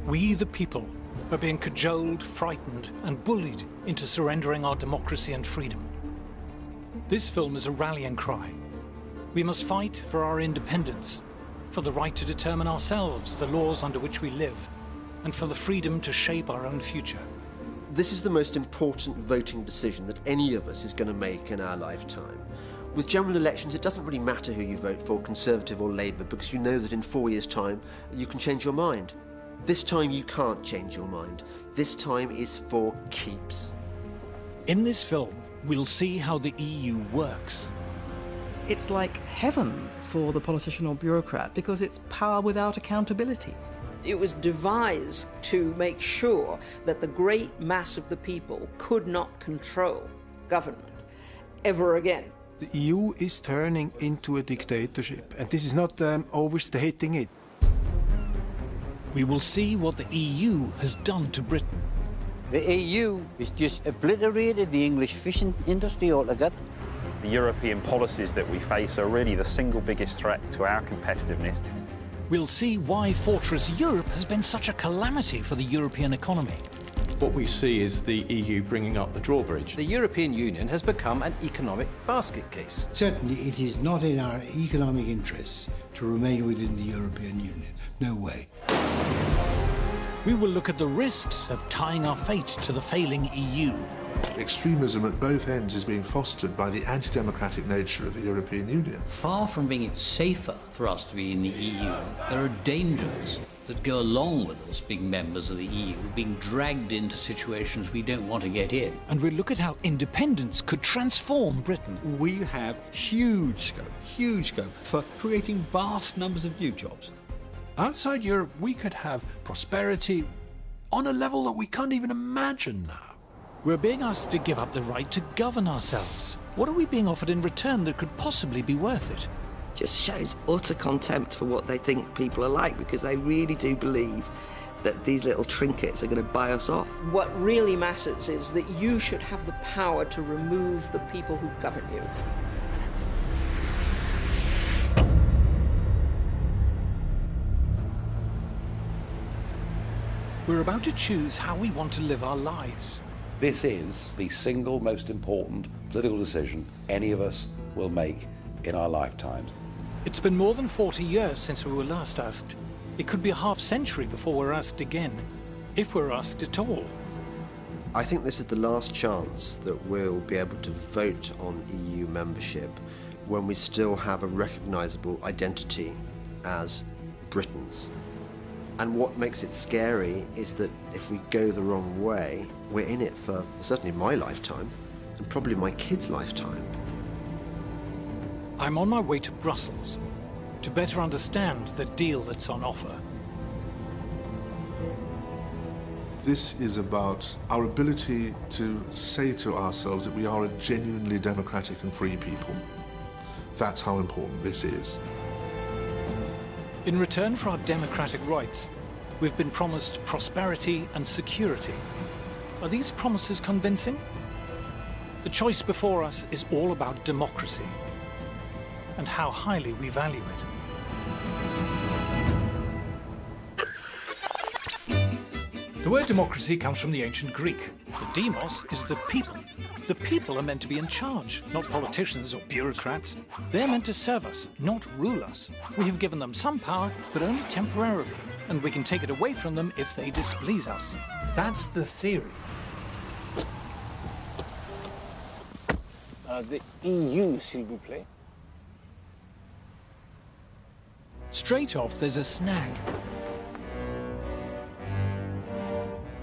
We, the people, are being cajoled, frightened, and bullied into surrendering our democracy and freedom. This film is a rallying cry. We must fight for our independence, for the right to determine ourselves, the laws under which we live, and for the freedom to shape our own future. This is the most important voting decision that any of us is going to make in our lifetime. With general elections, it doesn't really matter who you vote for, Conservative or Labour, because you know that in 4 years' time, you can change your mind. This time, you can't change your mind. This time is for keeps. In this film, we'll see how the EU works. It's like heaven for the politician or bureaucrat because it's power without accountability. It was devised to make sure that the great mass of the people could not control government ever again. The EU is turning into a dictatorship, and this is not overstating it. We will see what the EU has done to Britain. The EU has just obliterated the English fishing industry altogether. The European policies that we face are really the single biggest threat to our competitiveness. We'll see why Fortress Europe has been such a calamity for the European economy. What we see is the EU bringing up the drawbridge. The European Union has become an economic basket case. Certainly it is not in our economic interests to remain within the European Union. No way. We will look at the risks of tying our fate to the failing EU. Extremism at both ends is being fostered by the anti-democratic nature of the European Union. Far from being safer for us to be in the EU, there are dangers that go along with us being members of the EU, being dragged into situations we don't want to get in. And we'll look at how independence could transform Britain. We have huge scope for creating vast numbers of new jobs. Outside Europe, we could have prosperity on a level that we can't even imagine now. We're being asked to give up the right to govern ourselves. What are we being offered in return that could possibly be worth it? Just shows utter contempt for what they think people are like, because they really do believe that these little trinkets are going to buy us off. What really matters is that you should have the power to remove the people who govern you. We're about to choose how we want to live our lives. This is the single most important political decision any of us will make in our lifetimes. It's been more than 40 years since we were last asked. It could be a half-century before we're asked again, if we're asked at all. I think this is the last chance that we'll be able to vote on EU membership when we still have a recognisable identity as Britons. And what makes it scary is that if we go the wrong way, we're in it for certainly my lifetime, and probably my kids' lifetime. I'm on my way to Brussels to better understand the deal that's on offer. This is about our ability to say to ourselves that we are a genuinely democratic and free people. That's how important this is. In return for our democratic rights, we've been promised prosperity and security. Are these promises convincing? The choice before us is all about democracy and how highly we value it. The word democracy comes from the ancient Greek. The demos is the people. The people are meant to be in charge, not politicians or bureaucrats. They're meant to serve us, not rule us. We have given them some power, but only temporarily, and we can take it away from them if they displease us. That's the theory. The EU, s'il vous plaît. Straight off, there's a snag.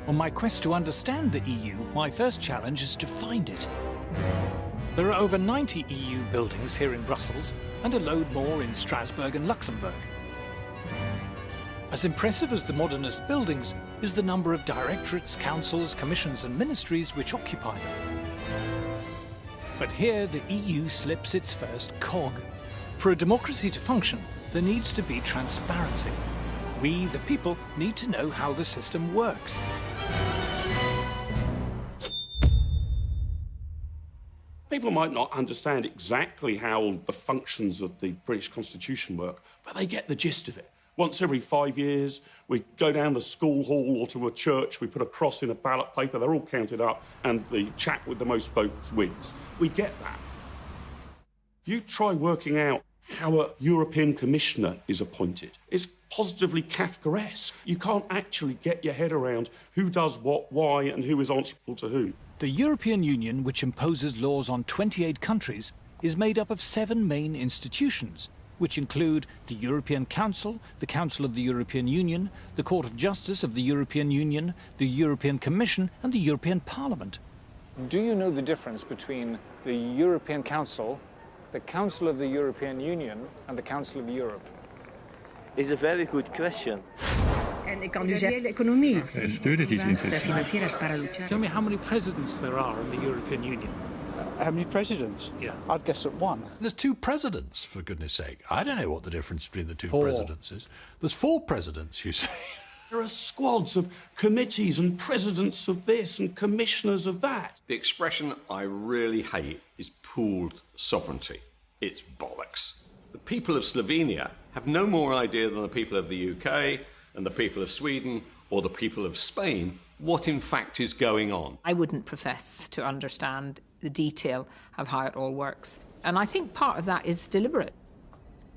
On my quest to understand the EU, my first challenge is to find it. There are over 90 EU buildings here in Brussels, and a load more in Strasbourg and Luxembourg. As impressive as the modernist buildings is the number of directorates, councils, commissions and ministries which occupy them. But here the EU slips its first cog. For a democracy to function, there needs to be transparency. We, the people, need to know how the system works. People might not understand exactly how the functions of the British Constitution work, but they get the gist of it. Once every 5 years, we go down the school hall or to a church, we put a cross in a ballot paper, they're all counted up, and the chap with the most votes wins. We get that. You try working out how a European Commissioner is appointed. It's positively Kafkaesque. You can't actually get your head around who does what, why, and who is answerable to whom. The European Union, which imposes laws on 28 countries, is made up of 7 main institutions, which include the European Council, the Council of the European Union, the Court of Justice of the European Union, the European Commission, and the European Parliament. Do you know the difference between the European Council, the Council of the European Union, and the Council of Europe? It's a very good question. Tell me how many presidents there are in the European Union. How many presidents? Yeah. I'd guess at 1. There's 2 presidents, for goodness sake. I don't know what the difference between the 2 4. presidents is. There's 4 presidents, you say. There are squads of committees and presidents of this and commissioners of that. The expression I really hate is pooled sovereignty. It's bollocks. The people of Slovenia have no more idea than the people of the UK and the people of Sweden or the people of Spain what in fact is going on. I wouldn't profess to understand the detail of how it all works. And I think part of that is deliberate.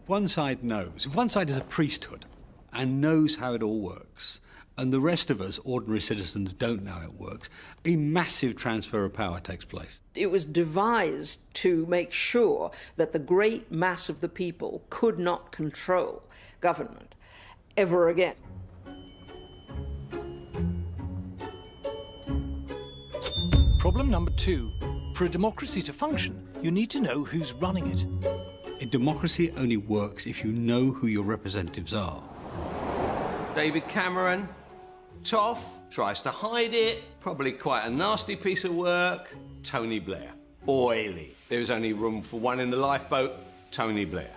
One side knows. One side is a priesthood and knows how it all works. And the rest of us, ordinary citizens, don't know how it works. A massive transfer of power takes place. It was devised to make sure that the great mass of the people could not control government ever again. Problem number 2. For a democracy to function, you need to know who's running it. A democracy only works if you know who your representatives are. David Cameron, tough, tries to hide it, probably quite a nasty piece of work. Tony Blair, oily. There is only room for one in the lifeboat, Tony Blair.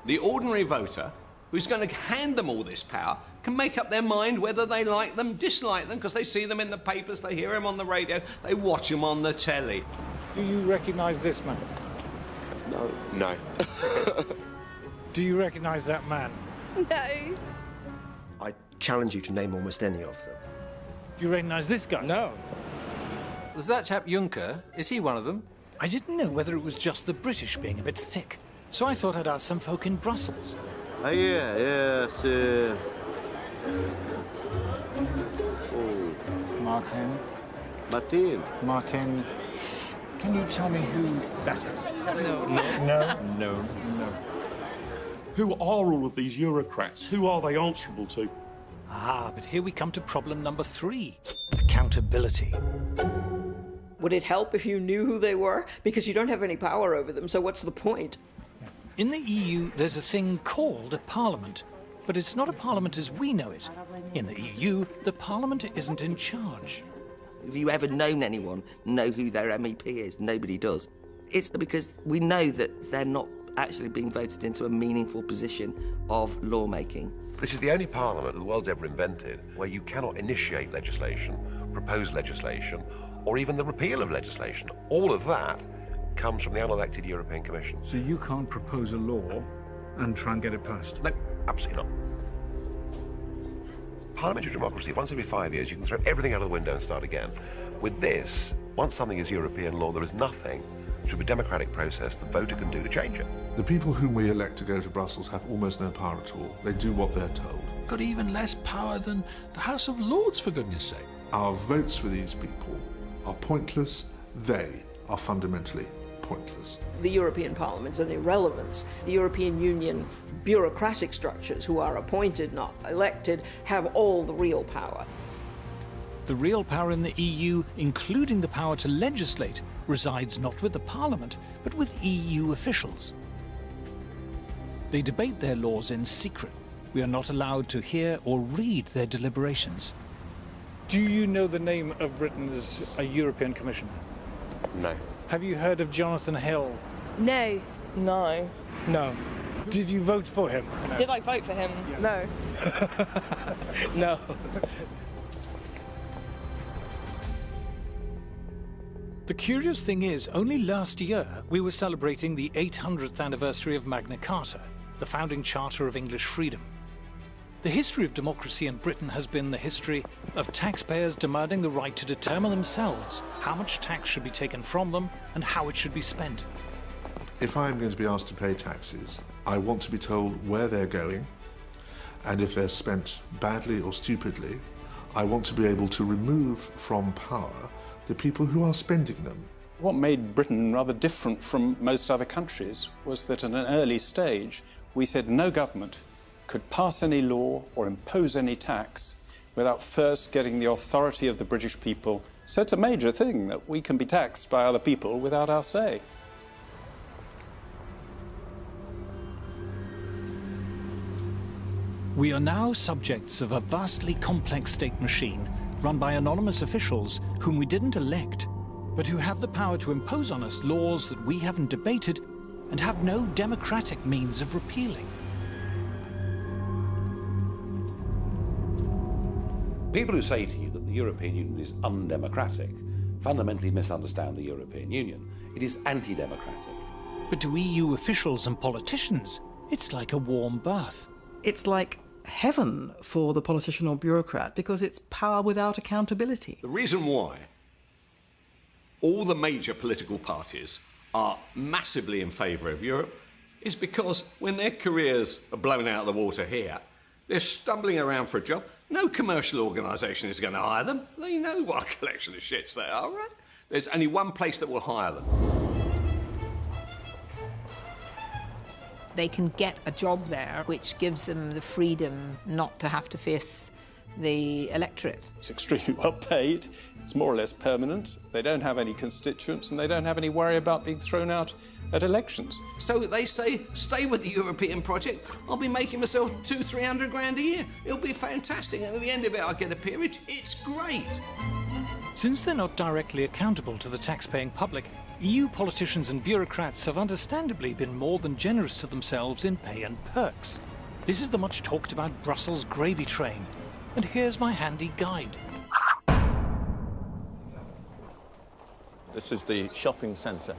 The ordinary voter, who's going to hand them all this power, can make up their mind whether they like them, dislike them, because they see them in the papers, they hear them on the radio, they watch them on the telly. Do you recognise this man? No. Do you recognise that man? No. I challenge you to name almost any of them. Do you recognise this guy? No. There's that chap Juncker. Is he one of them? I didn't know whether it was just the British being a bit thick, so I thought I'd ask some folk in Brussels. Yes. Martin. Martin. Can you tell me who that is? No. Who are all of these Eurocrats? Who are they answerable to? Ah, but here we come to problem number 3. Accountability. Would it help if you knew who they were? Because you don't have any power over them, so what's the point? In the EU, there's a thing called a parliament, but it's not a parliament as we know it. In the EU, the parliament isn't in charge. Have you ever known anyone know who their MEP is? Nobody does. It's because we know that they're not actually being voted into a meaningful position of lawmaking. This is the only parliament the world's ever invented where you cannot initiate legislation, propose legislation, or even the repeal of legislation. All of that comes from the unelected European Commission. So you can't propose a law and try and get it passed? No, absolutely not. Parliamentary democracy, once every 5 years, you can throw everything out of the window and start again. With this, once something is European law, there is nothing through a democratic process the voter can do to change it. The people whom we elect to go to Brussels have almost no power at all. They do what they're told. Got even less power than the House of Lords, for goodness sake. Our votes for these people are pointless. They are fundamentally pointless. The European Parliament's an irrelevance. The European Union bureaucratic structures, who are appointed, not elected, have all the real power. The real power in the EU, including the power to legislate, resides not with the Parliament, but with EU officials. They debate their laws in secret. We are not allowed to hear or read their deliberations. Do you know the name of Britain's European Commissioner? No. Have you heard of Jonathan Hill? No. No. Did you vote for him? No. Did I vote for him? Yeah. No. No. The curious thing is, only last year we were celebrating the 800th anniversary of Magna Carta, the founding charter of English freedom. The history of democracy in Britain has been the history of taxpayers demanding the right to determine themselves how much tax should be taken from them and how it should be spent. If I am going to be asked to pay taxes, I want to be told where they're going, and if they're spent badly or stupidly, I want to be able to remove from power the people who are spending them. What made Britain rather different from most other countries was that at an early stage we said no government could pass any law or impose any tax without first getting the authority of the British people. So it's a major thing that we can be taxed by other people without our say. We are now subjects of a vastly complex state machine run by anonymous officials whom we didn't elect, but who have the power to impose on us laws that we haven't debated and have no democratic means of repealing. People who say to you that the European Union is undemocratic fundamentally misunderstand the European Union. It is anti-democratic. But to EU officials and politicians, it's like a warm bath. It's like heaven for the politician or bureaucrat because it's power without accountability. The reason why all the major political parties are massively in favour of Europe is because when their careers are blown out of the water here, they're stumbling around for a job. No commercial organisation is going to hire them. They know what a collection of shits they are, right? There's only one place that will hire them. They can get a job there, which gives them the freedom not to have to face the electorate. It's extremely well paid, it's more or less permanent, they don't have any constituents and they don't have any worry about being thrown out at elections. So they say, stay with the European project, I'll be making myself 200-300 grand a year. It'll be fantastic, and at the end of it I'll get a peerage. It's great. Since they're not directly accountable to the tax-paying public, EU politicians and bureaucrats have understandably been more than generous to themselves in pay and perks. This is the much talked about Brussels gravy train, and here's my handy guide. This is the shopping centre.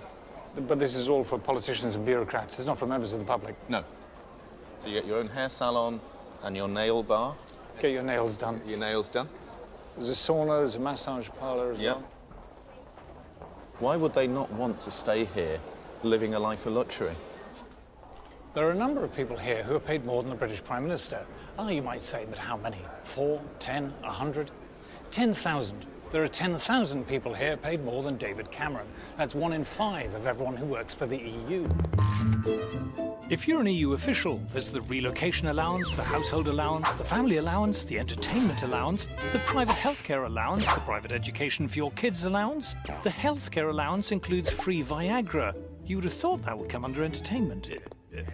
But this is all for politicians and bureaucrats, it's not for members of the public. No. So you get your own hair salon and your nail bar. Get your nails done. Your nails done. There's a sauna, there's a massage parlour as well. Why would they not want to stay here, living a life of luxury? There are a number of people here who are paid more than the British Prime Minister. Ah, you might say, but how many? 4, 10, 100? 10,000. There are 10,000 people here paid more than David Cameron. That's 1 in 5 of everyone who works for the EU. If you're an EU official, there's the relocation allowance, the household allowance, the family allowance, the entertainment allowance, the private healthcare allowance, the private education for your kids allowance. The healthcare allowance includes free Viagra. You would have thought that would come under entertainment.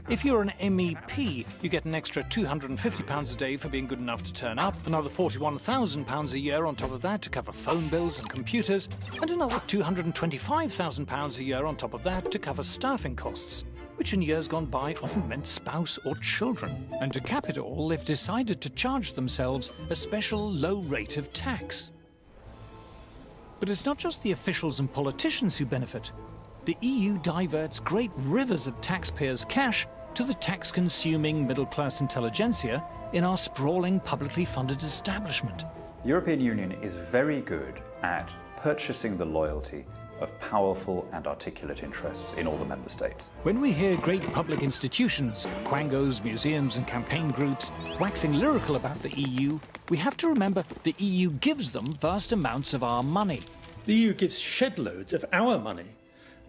If you're an MEP, you get an extra £250 a day for being good enough to turn up, another £41,000 a year on top of that to cover phone bills and computers, and another £225,000 a year on top of that to cover staffing costs, which in years gone by often meant spouse or children. And to cap it all, they've decided to charge themselves a special low rate of tax. But it's not just the officials and politicians who benefit. The EU diverts great rivers of taxpayers' cash to the tax-consuming middle-class intelligentsia in our sprawling, publicly funded establishment. The European Union is very good at purchasing the loyalty of powerful and articulate interests in all the member states. When we hear great public institutions, quangos, museums and campaign groups, waxing lyrical about the EU, we have to remember the EU gives them vast amounts of our money. The EU gives shed loads of our money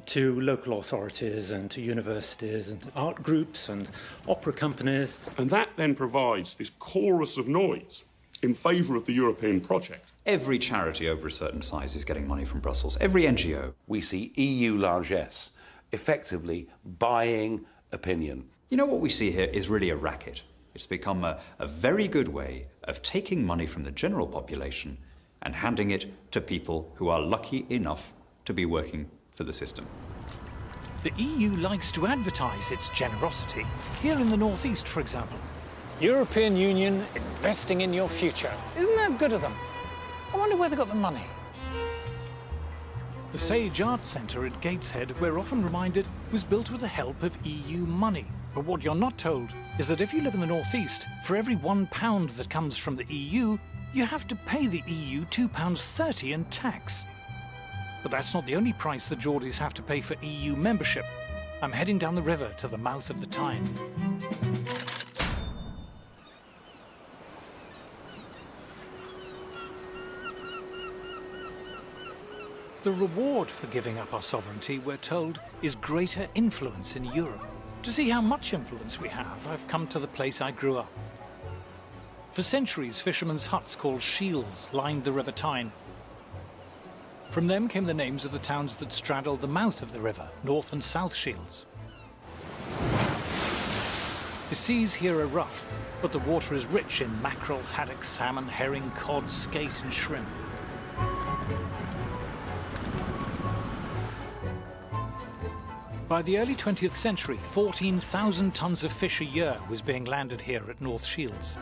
to local authorities and to universities and to art groups and opera companies. And that then provides this chorus of noise in favour of the European project. Every charity over a certain size is getting money from Brussels. Every NGO. We see EU largesse effectively buying opinion. You know, what we see here is really a racket. It's become a very good way of taking money from the general population and handing it to people who are lucky enough to be working for the system. The EU likes to advertise its generosity, here in the northeast, for example. European Union investing in your future. Isn't that good of them? I wonder where they got the money. The Sage Arts Centre at Gateshead, we're often reminded, was built with the help of EU money. But what you're not told is that if you live in the northeast, for every £1 that comes from the EU, you have to pay the EU £2.30 in tax. But that's not the only price the Geordies have to pay for EU membership. I'm heading down the river to the mouth of the Tyne. The reward for giving up our sovereignty, we're told, is greater influence in Europe. To see how much influence we have, I've come to the place I grew up. For centuries, fishermen's huts called shields lined the River Tyne. From them came the names of the towns that straddled the mouth of the river, North and South Shields. The seas here are rough, but the water is rich in mackerel, haddock, salmon, herring, cod, skate and shrimp. By the early 20th century, 14,000 tons of fish a year was being landed here at North Shields.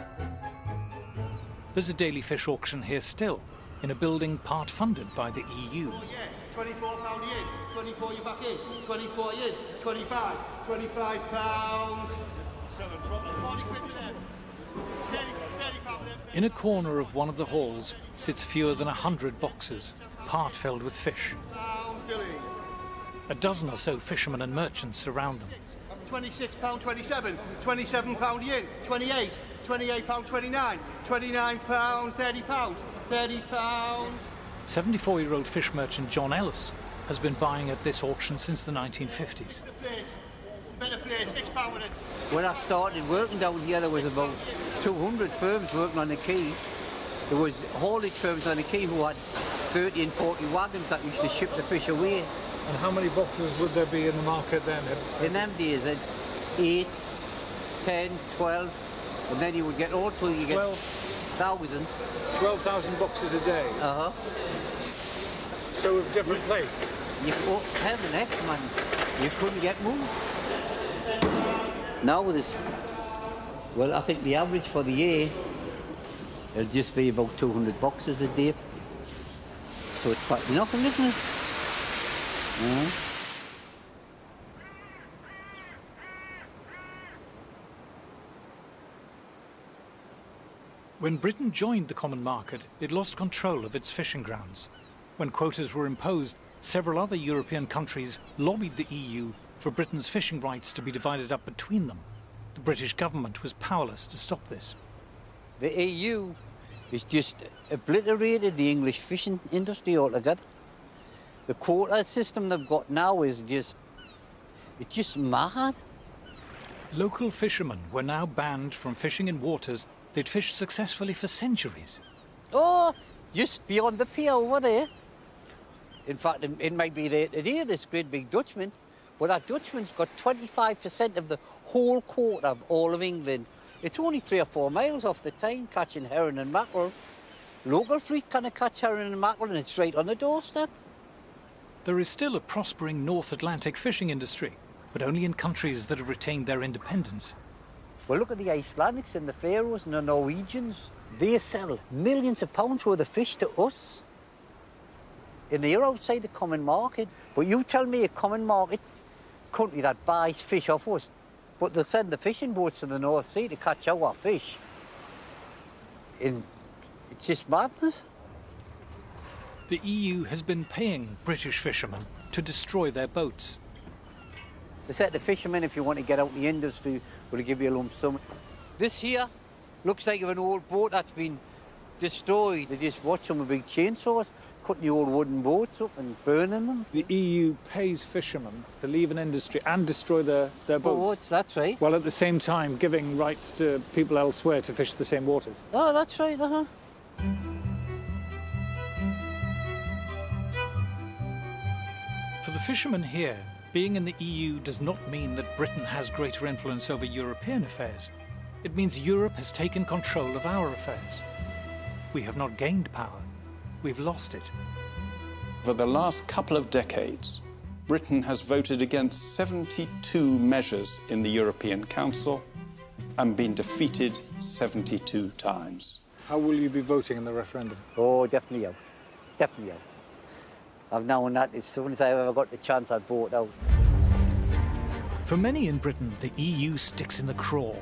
There's a daily fish auction here still, in a building part funded by the EU. £24 in, 24 you back in, 24 in, 25, £25. 40 quid for them. 30 for them. In a corner of one of the halls sits fewer than 100 boxes, part filled with fish. A dozen or so fishermen and merchants surround them. £26, 27, £27 yen, 28, £28, 29, £29, £30, £30. 74-year-old fish merchant John Ellis has been buying at this auction since the 1950s. Better place, £6 with it. When I started working down here, there was about 200 firms working on the quay. There was haulage firms on the quay who had 30 and 40 wagons that used to ship the fish away. And how many boxes would there be in the market then? In them days, 8, 10, 12, and then you would get also, you get 1,000. 12,000 boxes a day? Uh-huh. So of different place? You have an X, man. You couldn't get moved. Now with this, well, I think the average for the year, it'll just be about 200 boxes a day. So it's quite nothing, isn't it? When Britain joined the common market, it lost control of its fishing grounds. When quotas were imposed, several other European countries lobbied the EU for Britain's fishing rights to be divided up between them. The British government was powerless to stop this. The EU has just obliterated the English fishing industry altogether. The quota system they've got now is it's just mad. Local fishermen were now banned from fishing in waters they'd fished successfully for centuries. Oh, just beyond the pier over there. In fact, it might be there today, this great big Dutchman. But that Dutchman's got 25% of the whole quota of all of England. It's only 3 or 4 miles off the Tyne, catching herring and mackerel. Local fleet can't catch herring and mackerel, and it's right on the doorstep. There is still a prospering North Atlantic fishing industry, but only in countries that have retained their independence. Well, look at the Icelandics and the Faroes and the Norwegians. They sell millions of pounds worth of fish to us. And they're outside the common market. But you tell me a common market country that buys fish off us, but they'll send the fishing boats to the North Sea to catch our fish. And it's just madness. The EU has been paying British fishermen to destroy their boats. They said the fishermen, if you want to get out the industry, will give you a lump sum. This here looks like an old boat that's been destroyed. They just watch them with big chainsaws, cutting the old wooden boats up and burning them. The EU pays fishermen to leave an industry and destroy their boats. That's right. While at the same time giving rights to people elsewhere to fish the same waters. Oh, that's right, uh-huh. For the fishermen here, being in the EU does not mean that Britain has greater influence over European affairs. It means Europe has taken control of our affairs. We have not gained power, we've lost it. For the last couple of decades, Britain has voted against 72 measures in the European Council and been defeated 72 times. How will you be voting in the referendum? Oh, definitely out. Definitely out. I've known that as soon as I ever got the chance, I'd vote out. For many in Britain, the EU sticks in the craw.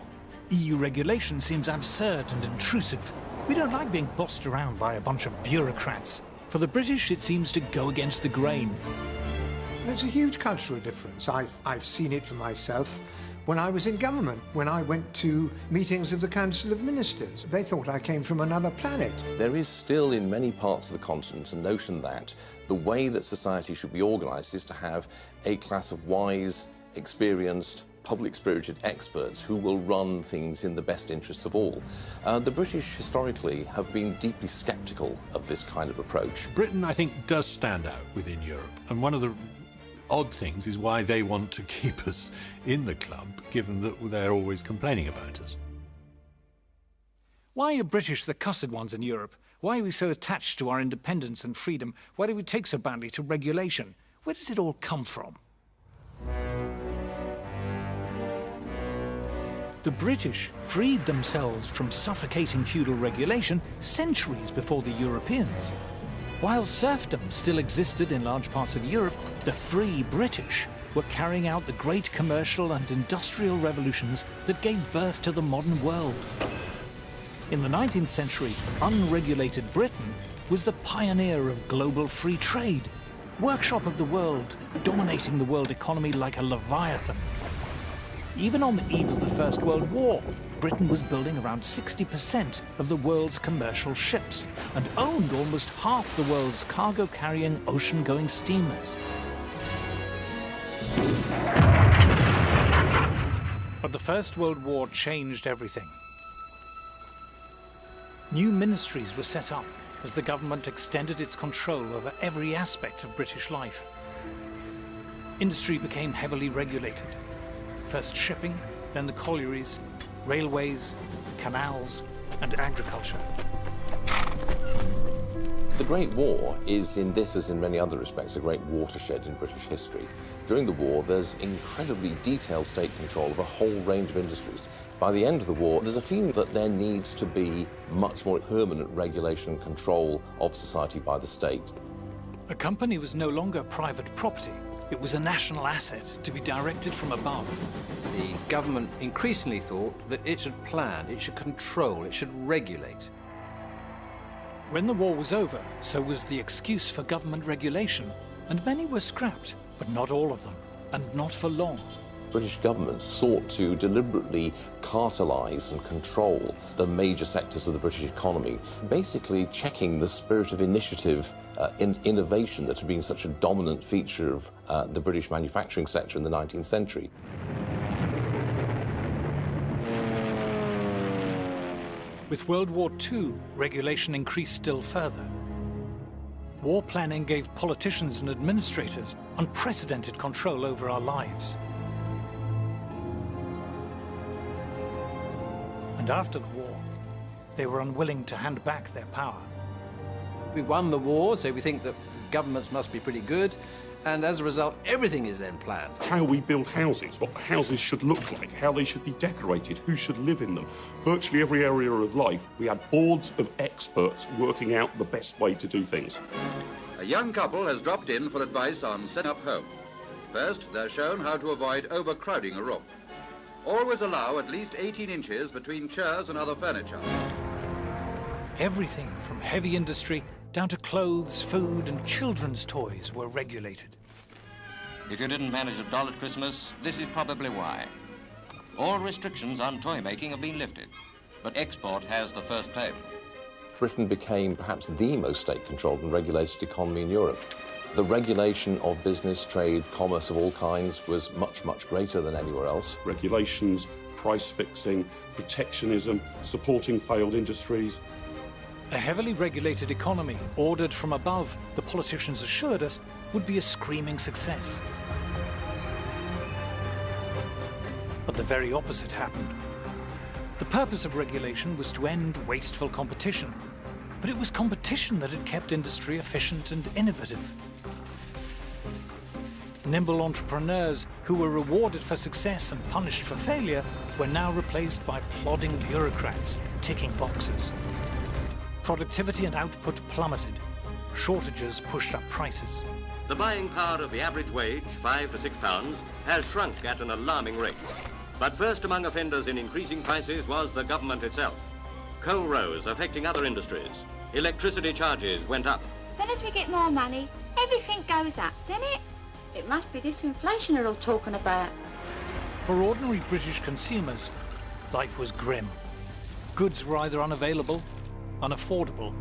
EU regulation seems absurd and intrusive. We don't like being bossed around by a bunch of bureaucrats. For the British, it seems to go against the grain. There's a huge cultural difference. I've seen it for myself when I was in government, when I went to meetings of the Council of Ministers. They thought I came from another planet. There is still in many parts of the continent a notion that the way that society should be organised is to have a class of wise, experienced, public-spirited experts who will run things in the best interests of all. The British historically have been deeply sceptical of this kind of approach. Britain, I think, does stand out within Europe, and one of the odd things is why they want to keep us in the club, given that they're always complaining about us. Why are British the cussed ones in Europe? Why are we so attached to our independence and freedom? Why do we take so badly to regulation? Where does it all come from? The British freed themselves from suffocating feudal regulation centuries before the Europeans. While serfdom still existed in large parts of Europe, the free British were carrying out the great commercial and industrial revolutions that gave birth to the modern world. In the 19th century, unregulated Britain was the pioneer of global free trade, workshop of the world, dominating the world economy like a leviathan. Even on the eve of the First World War, Britain was building around 60% of the world's commercial ships and owned almost half the world's cargo-carrying ocean-going steamers. But the First World War changed everything. New ministries were set up as the government extended its control over every aspect of British life. Industry became heavily regulated. First shipping, then the collieries, railways, canals, and agriculture. The Great War is, in this as in many other respects, a great watershed in British history. During the war, there's incredibly detailed state control of a whole range of industries. By the end of the war, there's a feeling that there needs to be much more permanent regulation and control of society by the state. A company was no longer private property. It was a national asset to be directed from above. The government increasingly thought that it should plan, it should control, it should regulate. When the war was over, so was the excuse for government regulation, and many were scrapped, but not all of them, and not for long. British governments sought to deliberately cartelise and control the major sectors of the British economy, basically checking the spirit of initiative and innovation that had been such a dominant feature of the British manufacturing sector in the 19th century. With World War II, regulation increased still further. War planning gave politicians and administrators unprecedented control over our lives. And after the war, they were unwilling to hand back their power. We won the war, so we think that governments must be pretty good, and as a result, everything is then planned. How we build houses, what houses should look like, how they should be decorated, who should live in them. Virtually every area of life, we had boards of experts working out the best way to do things. A young couple has dropped in for advice on setting up home. First, they're shown how to avoid overcrowding a room. Always allow at least 18 inches between chairs and other furniture. Everything from heavy industry down to clothes, food, and children's toys were regulated. If you didn't manage a doll at Christmas, this is probably why. All restrictions on toy making have been lifted, but export has the first claim. Britain became perhaps the most state-controlled and regulated economy in Europe. The regulation of business, trade, commerce of all kinds was much, much greater than anywhere else. Regulations, price fixing, protectionism, supporting failed industries. A heavily regulated economy, ordered from above, the politicians assured us, would be a screaming success. But the very opposite happened. The purpose of regulation was to end wasteful competition, but it was competition that had kept industry efficient and innovative. Nimble entrepreneurs who were rewarded for success and punished for failure were now replaced by plodding bureaucrats ticking boxes. Productivity and output plummeted. Shortages pushed up prices. the buying power of the average wage, £5 to £6, has shrunk at an alarming rate. But first among offenders in increasing prices was the government itself. Coal rose, affecting other industries. Electricity charges went up. Then as we get more money, everything goes up, doesn't it? It must be this inflation they're all talking about. For ordinary British consumers, life was grim. Goods were either unavailable, unaffordable,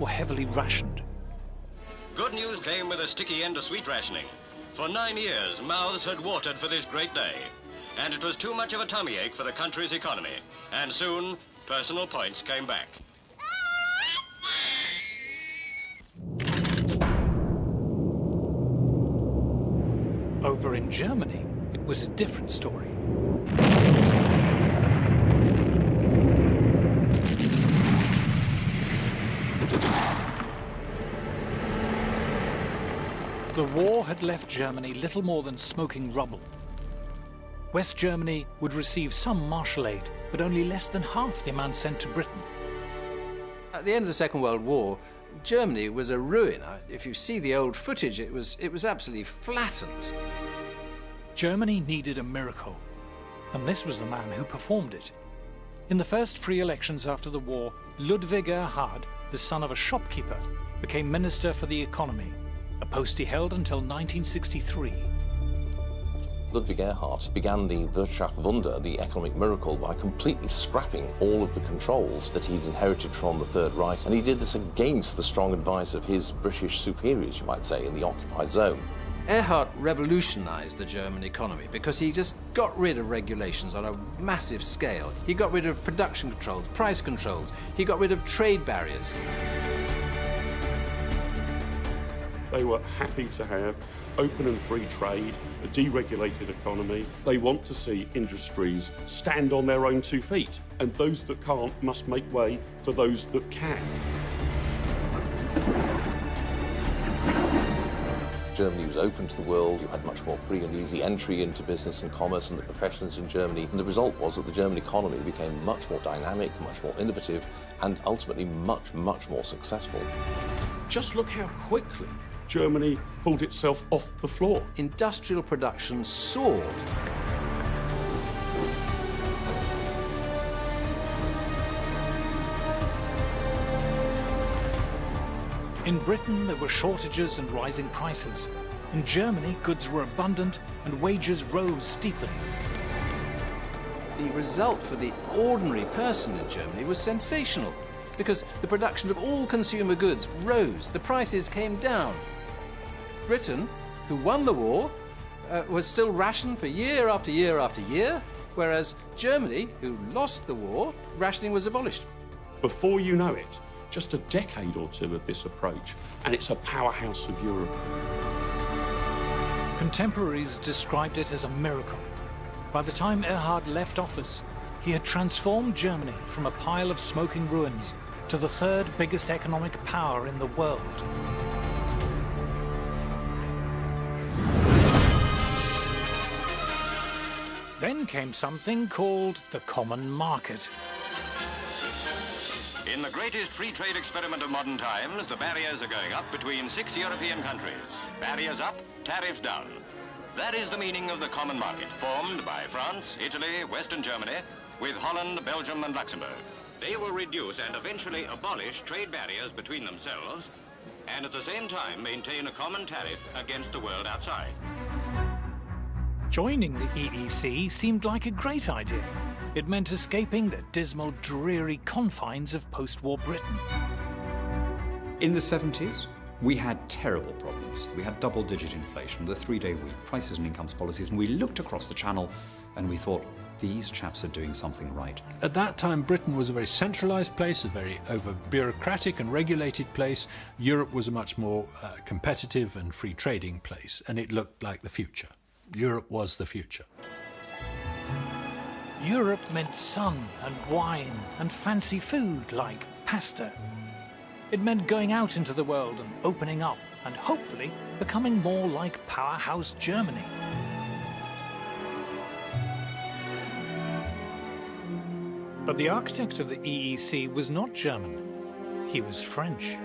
or heavily rationed. Good news came with a sticky end to sweet rationing. For 9 years, mouths had watered for this great day. And it was too much of a tummy ache for the country's economy. And soon, personal points came back. Over in Germany, it was a different story. The war had left Germany little more than smoking rubble. West Germany would receive some Marshall aid, but only less than half the amount sent to Britain. At the end of the Second World War, Germany was a ruin. If you see the old footage, it was absolutely flattened. Germany needed a miracle, and this was the man who performed it. In the first free elections after the war, Ludwig Erhard, the son of a shopkeeper, became Minister for the Economy, a post he held until 1963. Ludwig Erhard began the Wirtschaftswunder, the economic miracle, by completely scrapping all of the controls that he'd inherited from the Third Reich, and he did this against the strong advice of his British superiors, you might say, in the occupied zone. Erhard revolutionised the German economy because he just got rid of regulations on a massive scale. He got rid of production controls, price controls. He got rid of trade barriers. They were happy to have open and free trade, a deregulated economy. They want to see industries stand on their own 2 feet, and those that can't must make way for those that can. Germany was open to the world. You had much more free and easy entry into business and commerce and the professions in Germany. And the result was that the German economy became much more dynamic, much more innovative, and ultimately much, much more successful. Just look how quickly Germany pulled itself off the floor. Industrial production soared. In Britain, there were shortages and rising prices. In Germany, goods were abundant and wages rose steeply. The result for the ordinary person in Germany was sensational, because the production of all consumer goods rose, the prices came down. Britain, who won the war, was still rationed for year after year after year, whereas Germany, who lost the war, rationing was abolished. Before you know it, just a decade or two of this approach, and it's a powerhouse of Europe. Contemporaries described it as a miracle. By the time Erhard left office, he had transformed Germany from a pile of smoking ruins to the third biggest economic power in the world. Then came something called the common market. In the greatest free trade experiment of modern times, the barriers are going up between 6 European countries. Barriers up, tariffs down. That is the meaning of the common market, formed by France, Italy, Western Germany, with Holland, Belgium and Luxembourg. They will reduce and eventually abolish trade barriers between themselves, and at the same time maintain a common tariff against the world outside. Joining the EEC seemed like a great idea. It meant escaping the dismal, dreary confines of post-war Britain. In the 70s, we had terrible problems. We had double-digit inflation, the 3-day week, prices and incomes policies, and we looked across the channel and we thought, these chaps are doing something right. At that time, Britain was a very centralised place, a very over-bureaucratic and regulated place. Europe was a much more competitive and free-trading place, and it looked like the future. Europe was the future. Europe meant sun and wine and fancy food like pasta. It meant going out into the world and opening up and hopefully becoming more like powerhouse Germany. But the architect of the EEC was not German. He was French.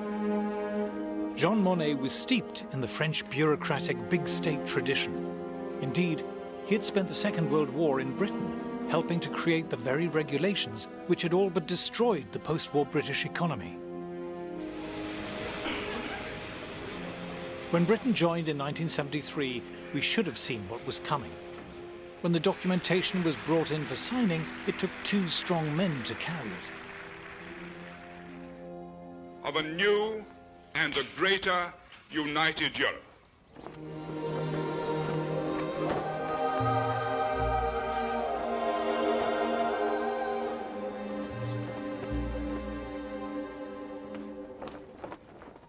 Jean Monnet was steeped in the French bureaucratic big state tradition. Indeed, he had spent the Second World War in Britain, helping to create the very regulations which had all but destroyed the post-war British economy. When Britain joined in 1973, we should have seen what was coming. When the documentation was brought in for signing, it took 2 strong men to carry it. Of a new and a greater united Europe.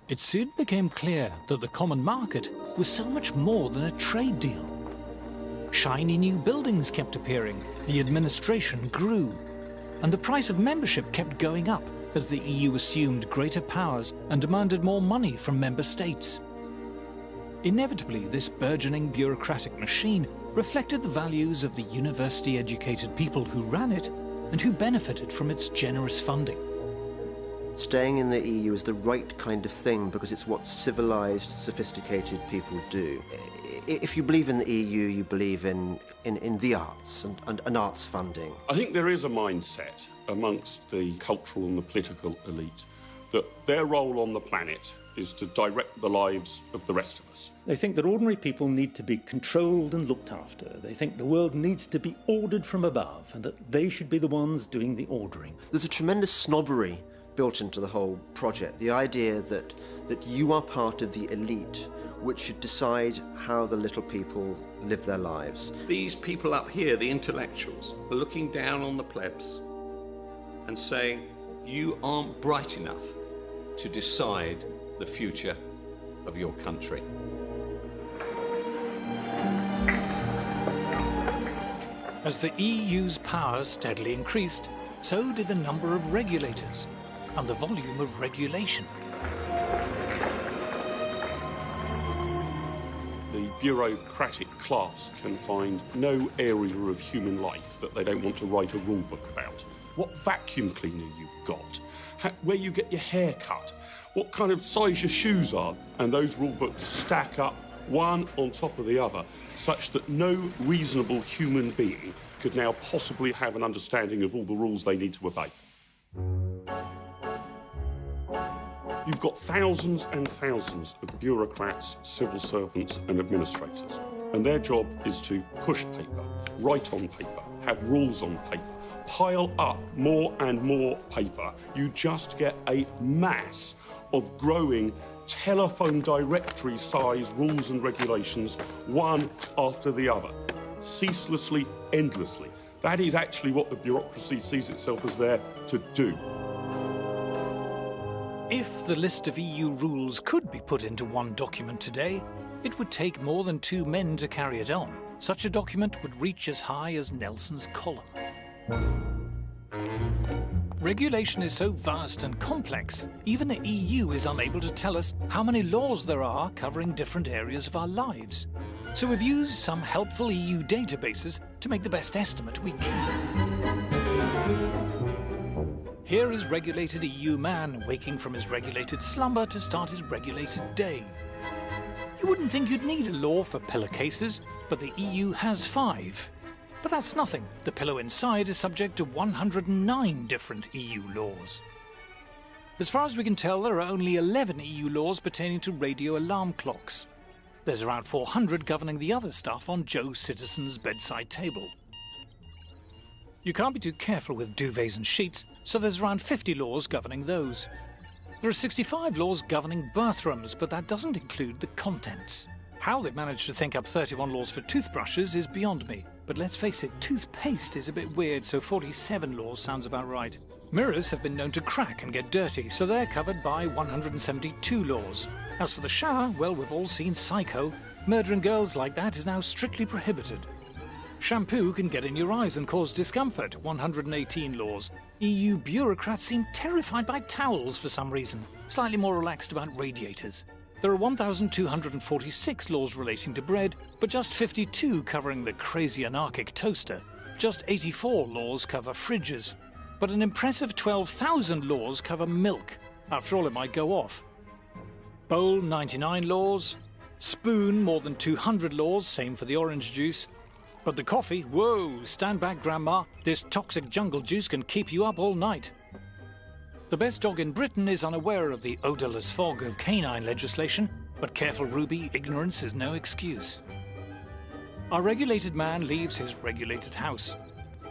It soon became clear that the common market was so much more than a trade deal. Shiny new buildings kept appearing, the administration grew, and the price of membership kept going up as the EU assumed greater powers and demanded more money from member states. Inevitably, this burgeoning bureaucratic machine reflected the values of the university-educated people who ran it and who benefited from its generous funding. Staying in the EU is the right kind of thing because it's what civilized, sophisticated people do. If you believe in the EU, you believe in the arts and arts funding. I think there is a mindset amongst the cultural and the political elite that their role on the planet is to direct the lives of the rest of us. They think that ordinary people need to be controlled and looked after. They think the world needs to be ordered from above and that they should be the ones doing the ordering. There's a tremendous snobbery built into the whole project. The idea that you are part of the elite which should decide how the little people live their lives. These people up here, the intellectuals, are looking down on the plebs and saying, you aren't bright enough to decide the future of your country. As the EU's powers steadily increased, so did the number of regulators and the volume of regulation. The bureaucratic class can find no area of human life that they don't want to write a rule book about. What vacuum cleaner you've got, where you get your hair cut, what kind of size your shoes are, and those rule books stack up one on top of the other, such that no reasonable human being could now possibly have an understanding of all the rules they need to obey. You've got thousands and thousands of bureaucrats, civil servants and administrators, and their job is to push paper, write on paper, have rules on paper, pile up more and more paper. You just get a mass of growing telephone directory size rules and regulations, one after the other, ceaselessly, endlessly. That is actually what the bureaucracy sees itself as there to do. If the list of EU rules could be put into one document today, it would take more than 2 men to carry it on. Such a document would reach as high as Nelson's column. Regulation is so vast and complex, even the EU is unable to tell us how many laws there are covering different areas of our lives. So we've used some helpful EU databases to make the best estimate we can. Here is regulated EU man waking from his regulated slumber to start his regulated day. You wouldn't think you'd need a law for pillowcases, but the EU has 5. But that's nothing. The pillow inside is subject to 109 different EU laws. As far as we can tell, there are only 11 EU laws pertaining to radio alarm clocks. There's around 400 governing the other stuff on Joe Citizen's bedside table. You can't be too careful with duvets and sheets, so there's around 50 laws governing those. There are 65 laws governing bathrooms, but that doesn't include the contents. How they've managed to think up 31 laws for toothbrushes is beyond me. But let's face it, toothpaste is a bit weird, so 47 laws sounds about right. Mirrors have been known to crack and get dirty, so they're covered by 172 laws. As for the shower, well, we've all seen Psycho. Murdering girls like that is now strictly prohibited. Shampoo can get in your eyes and cause discomfort, 118 laws. EU bureaucrats seem terrified by towels for some reason, slightly more relaxed about radiators. There are 1,246 laws relating to bread, but just 52 covering the crazy anarchic toaster. Just 84 laws cover fridges. But an impressive 12,000 laws cover milk. After all, it might go off. Bowl 99 laws, spoon more than 200 laws, same for the orange juice. But the coffee, whoa, stand back grandma, this toxic jungle juice can keep you up all night. The best dog in Britain is unaware of the odourless fog of canine legislation, but careful Ruby, ignorance is no excuse. Our regulated man leaves his regulated house.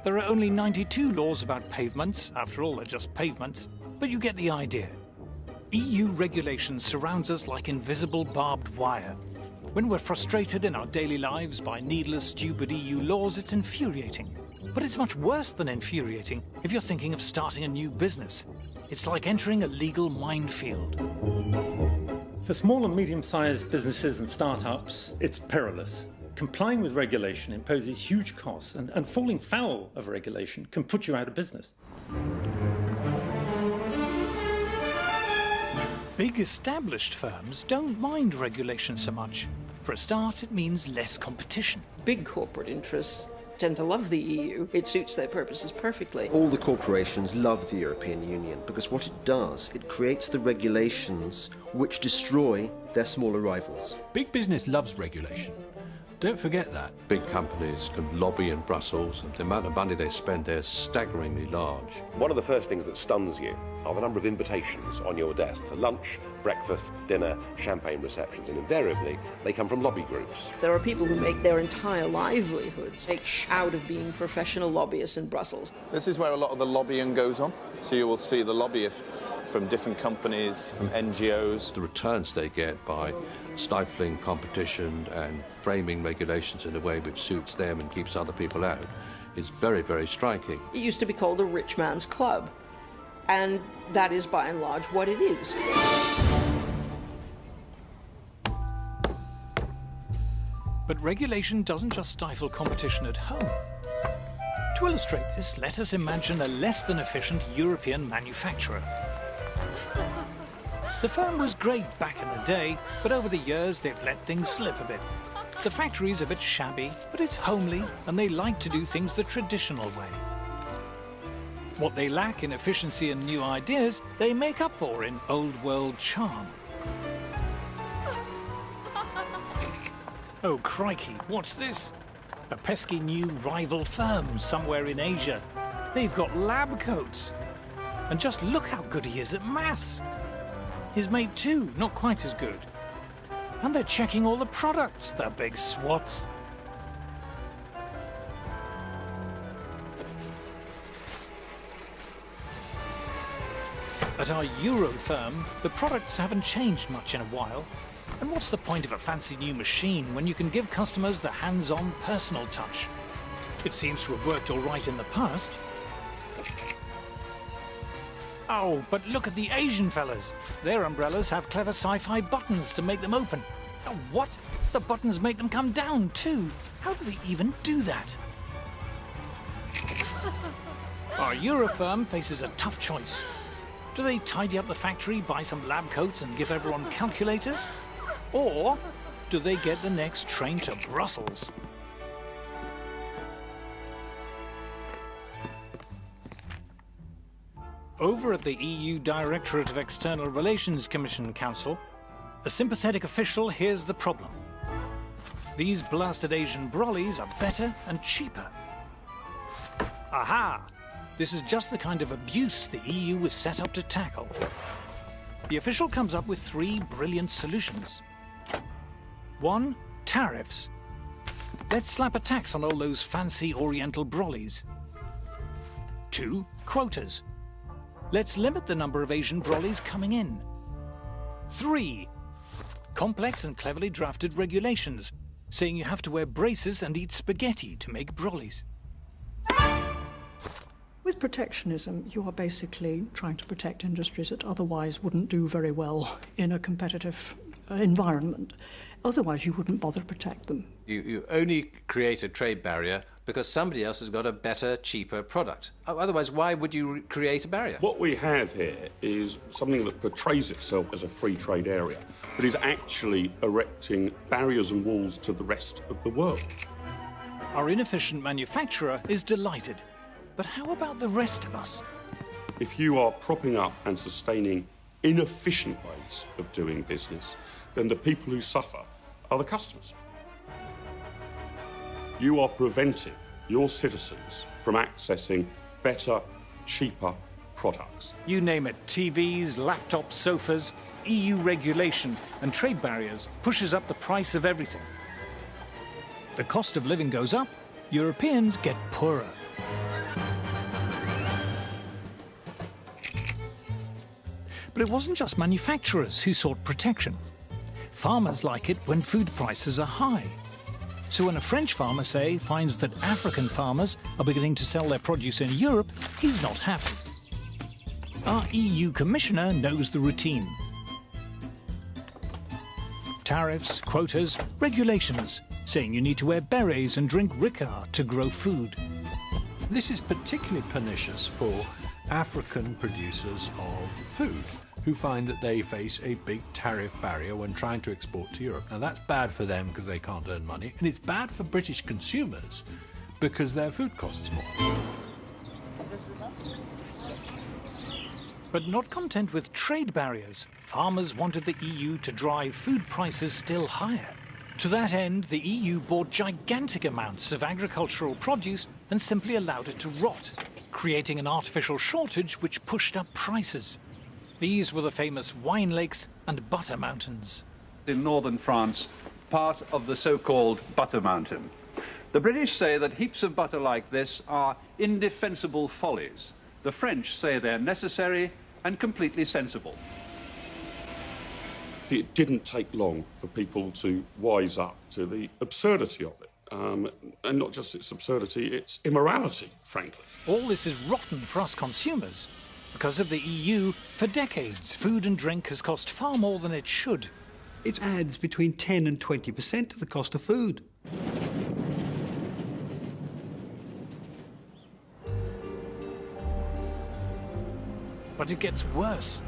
There are only 92 laws about pavements, after all they're just pavements, but you get the idea. EU regulation surrounds us like invisible barbed wire. When we're frustrated in our daily lives by needless, stupid EU laws, it's infuriating. But it's much worse than infuriating if you're thinking of starting a new business. It's like entering a legal minefield. For small and medium-sized businesses and startups, it's perilous. Complying with regulation imposes huge costs, and falling foul of regulation can put you out of business. Big established firms don't mind regulation so much. For a start, it means less competition. Big corporate interests tend to love the EU. It suits their purposes perfectly. All the corporations love the European Union because what it does, it creates the regulations which destroy their smaller rivals. Big business loves regulation. Don't forget that. Big companies can lobby in Brussels, and the amount of money they spend there is staggeringly large. One of the first things that stuns you are the number of invitations on your desk to lunch, breakfast, dinner, champagne receptions, and invariably they come from lobby groups. There are people who make their entire livelihoods out of being professional lobbyists in Brussels. This is where a lot of the lobbying goes on. So you will see the lobbyists from different companies, from NGOs. The returns they get by stifling competition and framing regulations in a way which suits them and keeps other people out is very, very striking. It used to be called a rich man's club, and that is by and large what it is. But regulation doesn't just stifle competition at home. To illustrate this, let us imagine a less than efficient European manufacturer. The firm was great back in the day, but over the years they've let things slip a bit. The factory's a bit shabby, but it's homely, and they like to do things the traditional way. What they lack in efficiency and new ideas, they make up for in old-world charm. Oh, crikey, what's this? A pesky new rival firm somewhere in Asia. They've got lab coats. And just look how good he is at maths. His mate too, not quite as good. And they're checking all the products, the big swats. At our Euro firm, the products haven't changed much in a while. And what's the point of a fancy new machine when you can give customers the hands-on personal touch? It seems to have worked all right in the past. Oh, but look at the Asian fellas. Their umbrellas have clever sci-fi buttons to make them open. Oh, what? The buttons make them come down too. How do they even do that? Our Euro firm faces a tough choice. Do they tidy up the factory, buy some lab coats and give everyone calculators? Or do they get the next train to Brussels? Over at the EU Directorate of External Relations Commission Council, a sympathetic official hears the problem. These blasted Asian brollies are better and cheaper. Aha! This is just the kind of abuse the EU was set up to tackle. The official comes up with 3 brilliant solutions. 1. Tariffs. Let's slap a tax on all those fancy Oriental brollies. 2. Quotas. Let's limit the number of Asian brollies coming in. 3. Complex and cleverly drafted regulations, saying you have to wear braces and eat spaghetti to make brollies. With protectionism, you are basically trying to protect industries that otherwise wouldn't do very well in a competitive environment. Otherwise, you wouldn't bother to protect them. You only create a trade barrier because somebody else has got a better, cheaper product. Otherwise, why would you create a barrier? What we have here is something that portrays itself as a free trade area, but is actually erecting barriers and walls to the rest of the world. Our inefficient manufacturer is delighted. But how about the rest of us? If you are propping up and sustaining inefficient ways of doing business, then the people who suffer are the customers. You are preventing your citizens from accessing better, cheaper products. You name it, TVs, laptops, sofas, EU regulation and trade barriers pushes up the price of everything. The cost of living goes up, Europeans get poorer. But it wasn't just manufacturers who sought protection. Farmers like it when food prices are high. So when a French farmer, say, finds that African farmers are beginning to sell their produce in Europe, he's not happy. Our EU Commissioner knows the routine. Tariffs, quotas, regulations, saying you need to wear berets and drink Ricard to grow food. This is particularly pernicious for African producers of food, who find that they face a big tariff barrier when trying to export to Europe. Now that's bad for them because they can't earn money, and it's bad for British consumers because their food costs more. But not content with trade barriers, farmers wanted the EU to drive food prices still higher. To that end, the EU bought gigantic amounts of agricultural produce and simply allowed it to rot, creating an artificial shortage which pushed up prices. These were the famous wine lakes and butter mountains. In northern France, part of the so-called butter mountain. The British say that heaps of butter like this are indefensible follies. The French say they're necessary and completely sensible. It didn't take long for people to wise up to the absurdity of it. And not just its absurdity, its immorality, frankly. All this is rotten for us consumers. Because of the EU, for decades, food and drink has cost far more than it should. It adds between 10 and 20% to the cost of food. But it gets worse.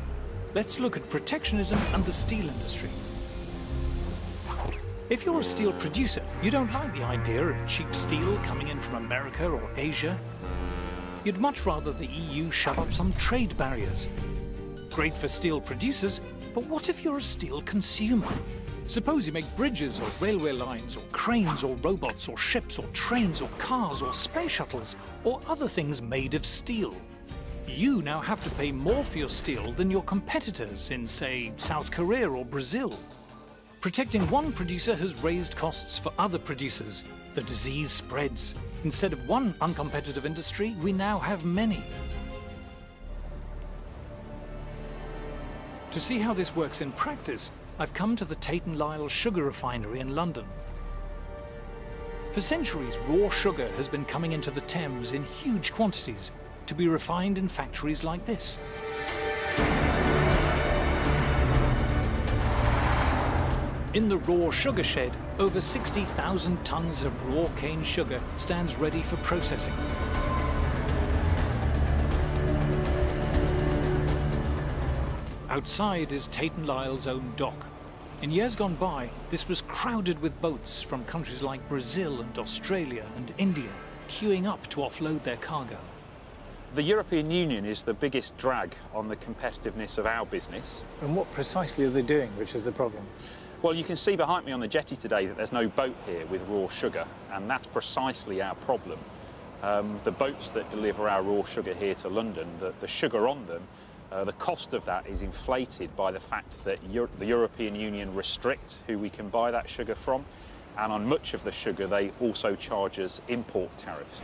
Let's look at protectionism and the steel industry. If you're a steel producer, you don't like the idea of cheap steel coming in from America or Asia. You'd much rather the EU shove up some trade barriers. Great for steel producers, but what if you're a steel consumer? Suppose you make bridges or railway lines or cranes or robots or ships or trains or cars or space shuttles or other things made of steel. You now have to pay more for your steel than your competitors in, say, South Korea or Brazil. Protecting one producer has raised costs for other producers. The disease spreads. Instead of one uncompetitive industry, we now have many. To see how this works in practice, I've come to the Tate & Lyle sugar refinery in London. For centuries, raw sugar has been coming into the Thames in huge quantities to be refined in factories like this. In the raw sugar shed, over 60,000 tons of raw cane sugar stands ready for processing. Outside is Tate & Lyle's own dock. In years gone by, this was crowded with boats from countries like Brazil and Australia and India, queuing up to offload their cargo. The European Union is the biggest drag on the competitiveness of our business. And what precisely are they doing, which is the problem? Well, you can see behind me on the jetty today that there's no boat here with raw sugar, and that's precisely our problem. The boats that deliver our raw sugar here to London, the sugar on them, the cost of that is inflated by the fact that the European Union restricts who we can buy that sugar from, and on much of the sugar they also charge us import tariffs.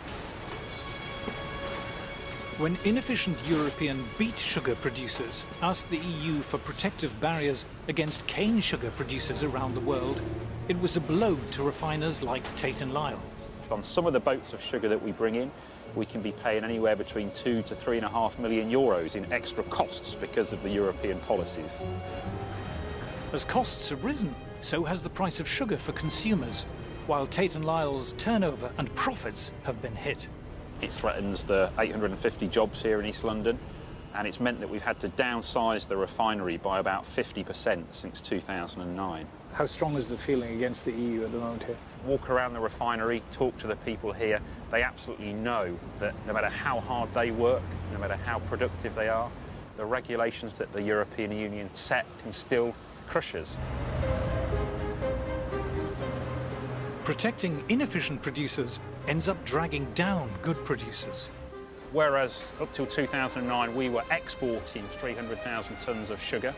When inefficient European beet sugar producers asked the EU for protective barriers against cane sugar producers around the world, it was a blow to refiners like Tate & Lyle. On some of the boats of sugar that we bring in, we can be paying anywhere between 2 to 3.5 million euros in extra costs because of the European policies. As costs have risen, so has the price of sugar for consumers, while Tate & Lyle's turnover and profits have been hit. It threatens the 850 jobs here in East London, and it's meant that we've had to downsize the refinery by about 50% since 2009. How strong is the feeling against the EU at the moment here? Walk around the refinery, talk to the people here. They absolutely know that no matter how hard they work, no matter how productive they are, The regulations that the European Union set can still crush us. Protecting inefficient producers ends up dragging down good producers. Whereas up till 2009 we were exporting 300,000 tonnes of sugar,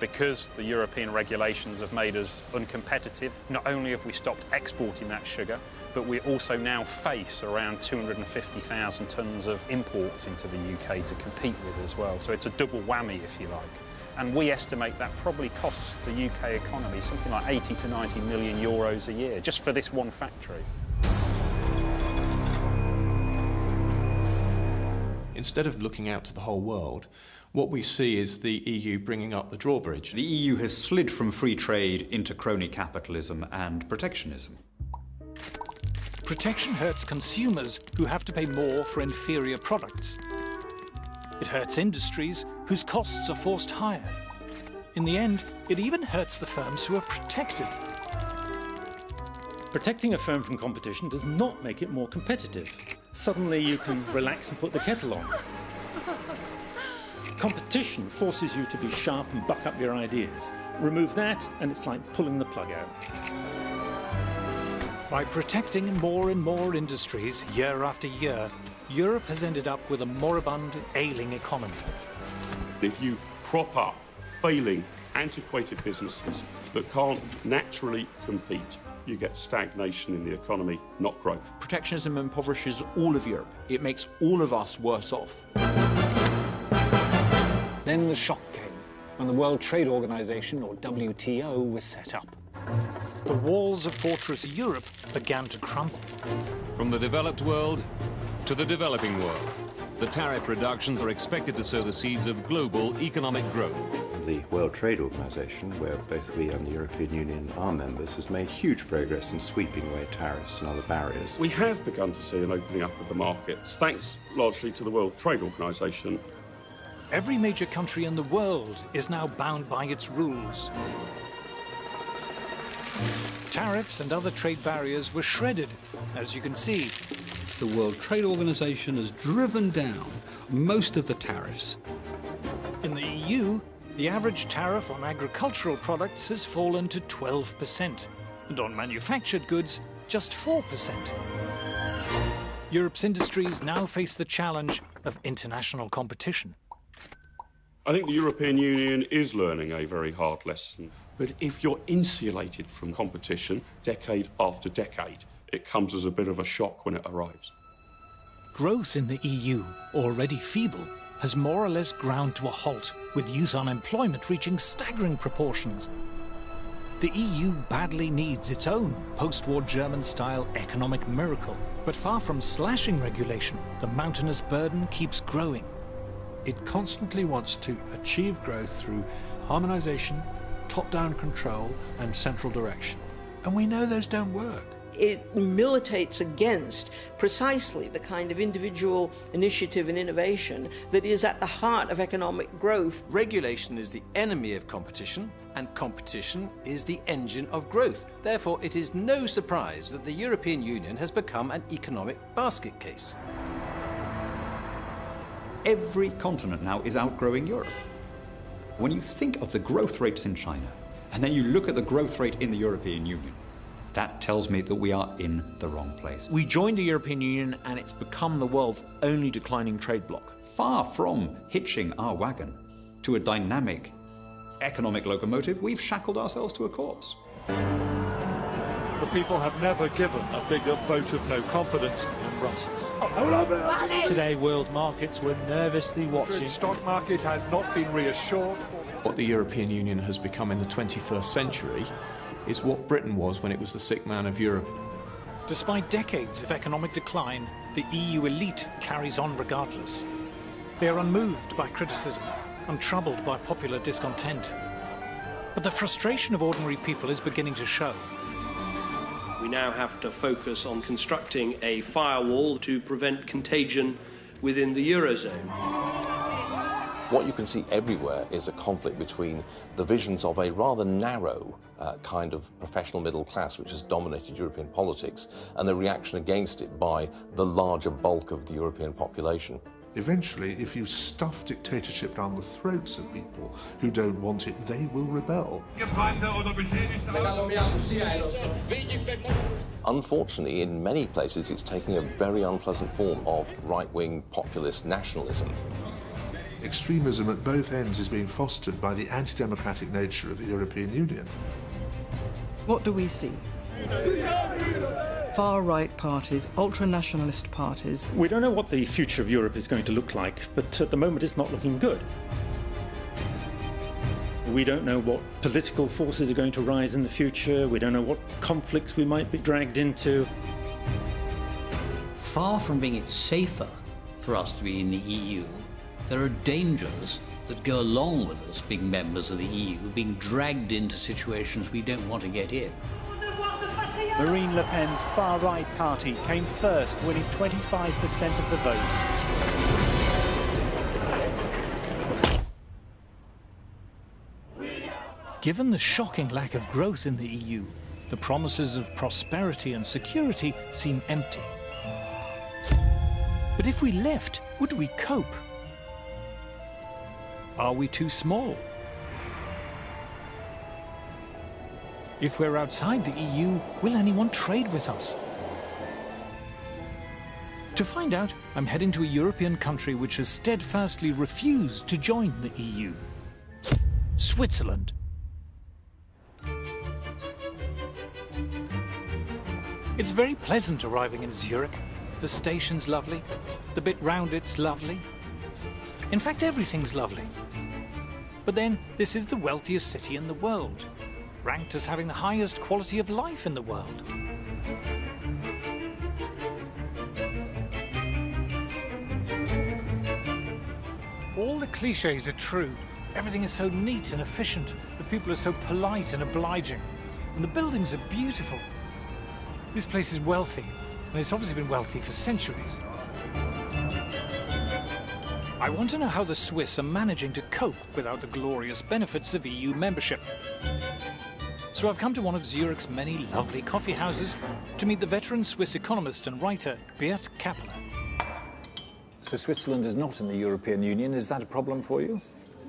because the European regulations have made us uncompetitive. Not only have we stopped exporting that sugar, but we also now face around 250,000 tonnes of imports into the UK to compete with as well. So it's a double whammy, if you like. And we estimate that probably costs the UK economy something like 80 to 90 million euros a year, just for this one factory. Instead of looking out to the whole world, what we see is the EU bringing up the drawbridge. The EU has slid from free trade into crony capitalism and protectionism. Protection hurts consumers who have to pay more for inferior products. It hurts industries whose costs are forced higher. In the end, it even hurts the firms who are protected. Protecting a firm from competition does not make it more competitive. Suddenly you can relax and put the kettle on. Competition forces you to be sharp and buck up your ideas. Remove that and it's like pulling the plug out. By protecting more and more industries year after year, Europe has ended up with a moribund, ailing economy. If you prop up failing, antiquated businesses that can't naturally compete, you get stagnation in the economy, not growth. Protectionism impoverishes all of Europe. It makes all of us worse off. Then the shock came, when the World Trade Organization, or WTO, was set up. The walls of Fortress Europe began to crumble. From the developed world to the developing world, the tariff reductions are expected to sow the seeds of global economic growth. The World Trade Organization, where both we and the European Union are members, has made huge progress in sweeping away tariffs and other barriers. We have begun to see an opening up of the markets, thanks largely to the World Trade Organization. Every major country in the world is now bound by its rules. Tariffs and other trade barriers were shredded, as you can see. The World Trade Organization has driven down most of the tariffs. In the EU, the average tariff on agricultural products has fallen to 12%, and on manufactured goods, just 4%. Europe's industries now face the challenge of international competition. I think the European Union is learning a very hard lesson. But if you're insulated from competition decade after decade, it comes as a bit of a shock when it arrives. Growth in the EU, already feeble, has more or less ground to a halt, with youth unemployment reaching staggering proportions. The EU badly needs its own post-war German-style economic miracle. But far from slashing regulation, the mountainous burden keeps growing. It constantly wants to achieve growth through harmonisation, top-down control and central direction. And we know those don't work. It militates against precisely the kind of individual initiative and innovation that is at the heart of economic growth. Regulation is the enemy of competition, and competition is the engine of growth. Therefore, it is no surprise that the European Union has become an economic basket case. Every continent now is outgrowing Europe. When you think of the growth rates in China, and then you look at the growth rate in the European Union, that tells me that we are in the wrong place. We joined the European Union and it's become the world's only declining trade bloc. Far from hitching our wagon to a dynamic economic locomotive, we've shackled ourselves to a corpse. The people have never given a bigger vote of no confidence in Brussels. Today, world markets were nervously watching. The stock market has not been reassured. What the European Union has become in the 21st century is what Britain was when it was the sick man of Europe. Despite decades of economic decline, the EU elite carries on regardless. They are unmoved by criticism, untroubled by popular discontent. But the frustration of ordinary people is beginning to show. We now have to focus on constructing a firewall to prevent contagion within the Eurozone. What you can see everywhere is a conflict between the visions of a rather narrow kind of professional middle class which has dominated European politics and the reaction against it by the larger bulk of the European population. Eventually, if you stuff dictatorship down the throats of people who don't want it, they will rebel. Unfortunately, in many places, it's taking a very unpleasant form of right-wing populist nationalism. Extremism at both ends is being fostered by the anti-democratic nature of the European Union. What do we see? Far-right parties, ultra-nationalist parties. We don't know what the future of Europe is going to look like, but at the moment it's not looking good. We don't know what political forces are going to rise in the future. We don't know what conflicts we might be dragged into. Far from being safer for us to be in the EU, there are dangers that go along with us being members of the EU, being dragged into situations we don't want to get in. Marine Le Pen's far-right party came first, winning 25% of the vote. Given the shocking lack of growth in the EU, the promises of prosperity and security seem empty. But if we left, would we cope? Are we too small? If we're outside the EU, will anyone trade with us? To find out, I'm heading to a European country which has steadfastly refused to join the EU. Switzerland. It's very pleasant arriving in Zurich. The station's lovely. The bit round it's lovely. In fact, everything's lovely. But then, this is the wealthiest city in the world, ranked as having the highest quality of life in the world. All the cliches are true. Everything is so neat and efficient. The people are so polite and obliging. And the buildings are beautiful. This place is wealthy, and it's obviously been wealthy for centuries. I want to know how the Swiss are managing to cope without the glorious benefits of EU membership. So I've come to one of Zurich's many lovely coffee houses to meet the veteran Swiss economist and writer Beat Kappeler. So Switzerland is not in the European Union. Is that a problem for you?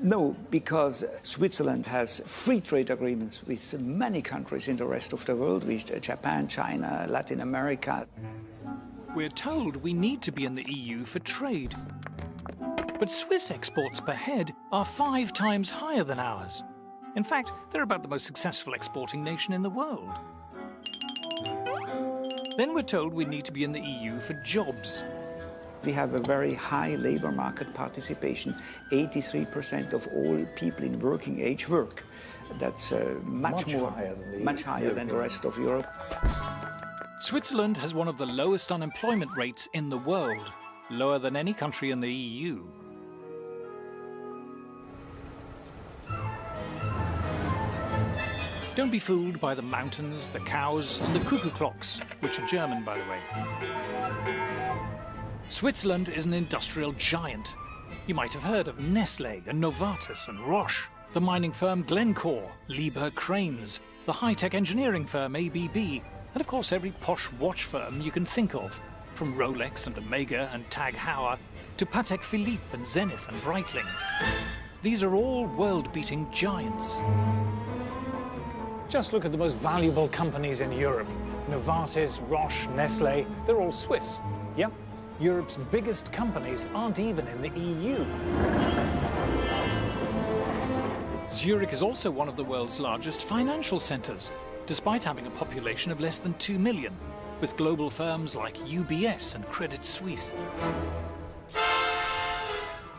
No, because Switzerland has free trade agreements with many countries in the rest of the world, with Japan, China, Latin America. We're told we need to be in the EU for trade. But Swiss exports per head are 5 times higher than ours. In fact, they're about the most successful exporting nation in the world. Then we're told we need to be in the EU for jobs. We have a very high labour market participation. 83% of all people in working age work. That's much higher than the rest of Europe. Switzerland has one of the lowest unemployment rates in the world, lower than any country in the EU. Don't be fooled by the mountains, the cows, and the cuckoo clocks, which are German, by the way. Switzerland is an industrial giant. You might have heard of Nestlé and Novartis and Roche, the mining firm Glencore, Liebherr Cranes, the high-tech engineering firm ABB, and of course every posh watch firm you can think of, from Rolex and Omega and Tag Heuer to Patek Philippe and Zenith and Breitling. These are all world-beating giants. Just look at the most valuable companies in Europe. Novartis, Roche, Nestlé, they're all Swiss. Yep, Europe's biggest companies aren't even in the EU. Zurich is also one of the world's largest financial centres, despite having a population of less than 2 million, with global firms like UBS and Credit Suisse.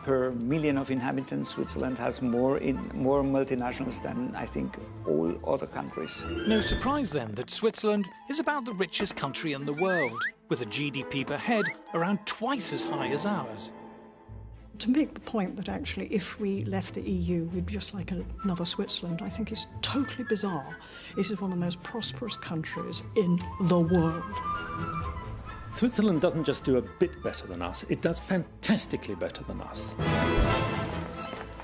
Per million of inhabitants, Switzerland has more multinationals than, I think, all other countries. No surprise, then, that Switzerland is about the richest country in the world, with a GDP per head around twice as high as ours. To make the point that actually if we left the EU, we'd be just like another Switzerland, I think is totally bizarre. It is one of the most prosperous countries in the world. Switzerland doesn't just do a bit better than us, it does fantastically better than us.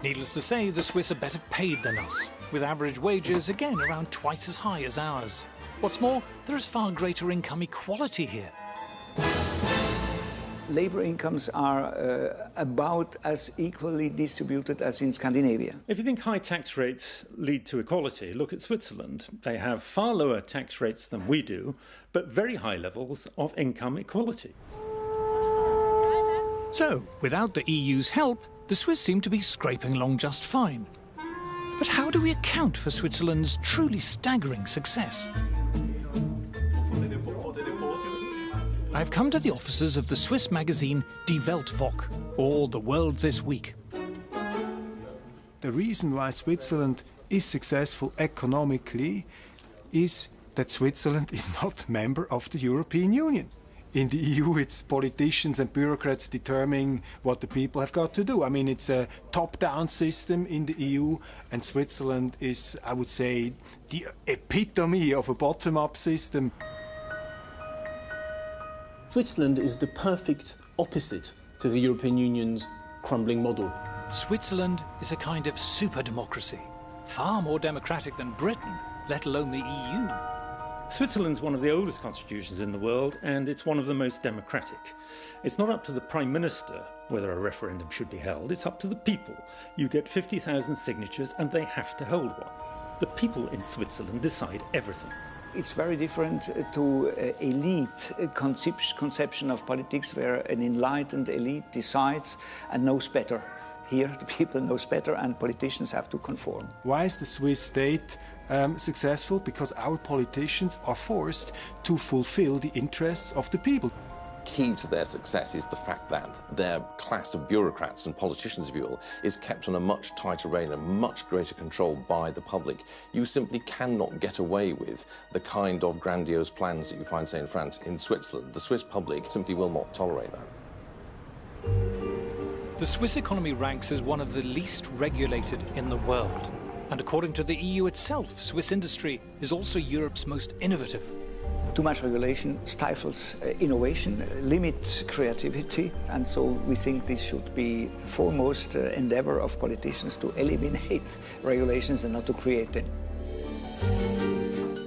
Needless to say, the Swiss are better paid than us, with average wages again around twice as high as ours. What's more, there is far greater income equality here. Labour incomes are about as equally distributed as in Scandinavia. If you think high tax rates lead to equality, look at Switzerland. They have far lower tax rates than we do, but very high levels of income equality. So, without the EU's help, the Swiss seem to be scraping along just fine. But how do we account for Switzerland's truly staggering success? I've come to the offices of the Swiss magazine Die Weltwoche, or The World This Week. The reason why Switzerland is successful economically is that Switzerland is not a member of the European Union. In the EU, it's politicians and bureaucrats determining what the people have got to do. I mean, it's a top-down system in the EU, and Switzerland is, I would say, the epitome of a bottom-up system. Switzerland is the perfect opposite to the European Union's crumbling model. Switzerland is a kind of super-democracy, far more democratic than Britain, let alone the EU. Switzerland's one of the oldest constitutions in the world, and it's one of the most democratic. It's not up to the Prime Minister whether a referendum should be held, it's up to the people. You get 50,000 signatures and they have to hold one. The people in Switzerland decide everything. It's very different to elite conception of politics, where an enlightened elite decides and knows better. Here, the people knows better, and politicians have to conform. Why is the Swiss state successful? Because our politicians are forced to fulfill the interests of the people. Key to their success is the fact that their class of bureaucrats and politicians, if you will, is kept on a much tighter rein and much greater control by the public. You simply cannot get away with the kind of grandiose plans that you find, say, in France. In Switzerland, the Swiss public simply will not tolerate that. The Swiss economy ranks as one of the least regulated in the world. And according to the EU itself, Swiss industry is also Europe's most innovative. Too much regulation stifles innovation, limits creativity, and so we think this should be the foremost endeavor of politicians to eliminate regulations and not to create them.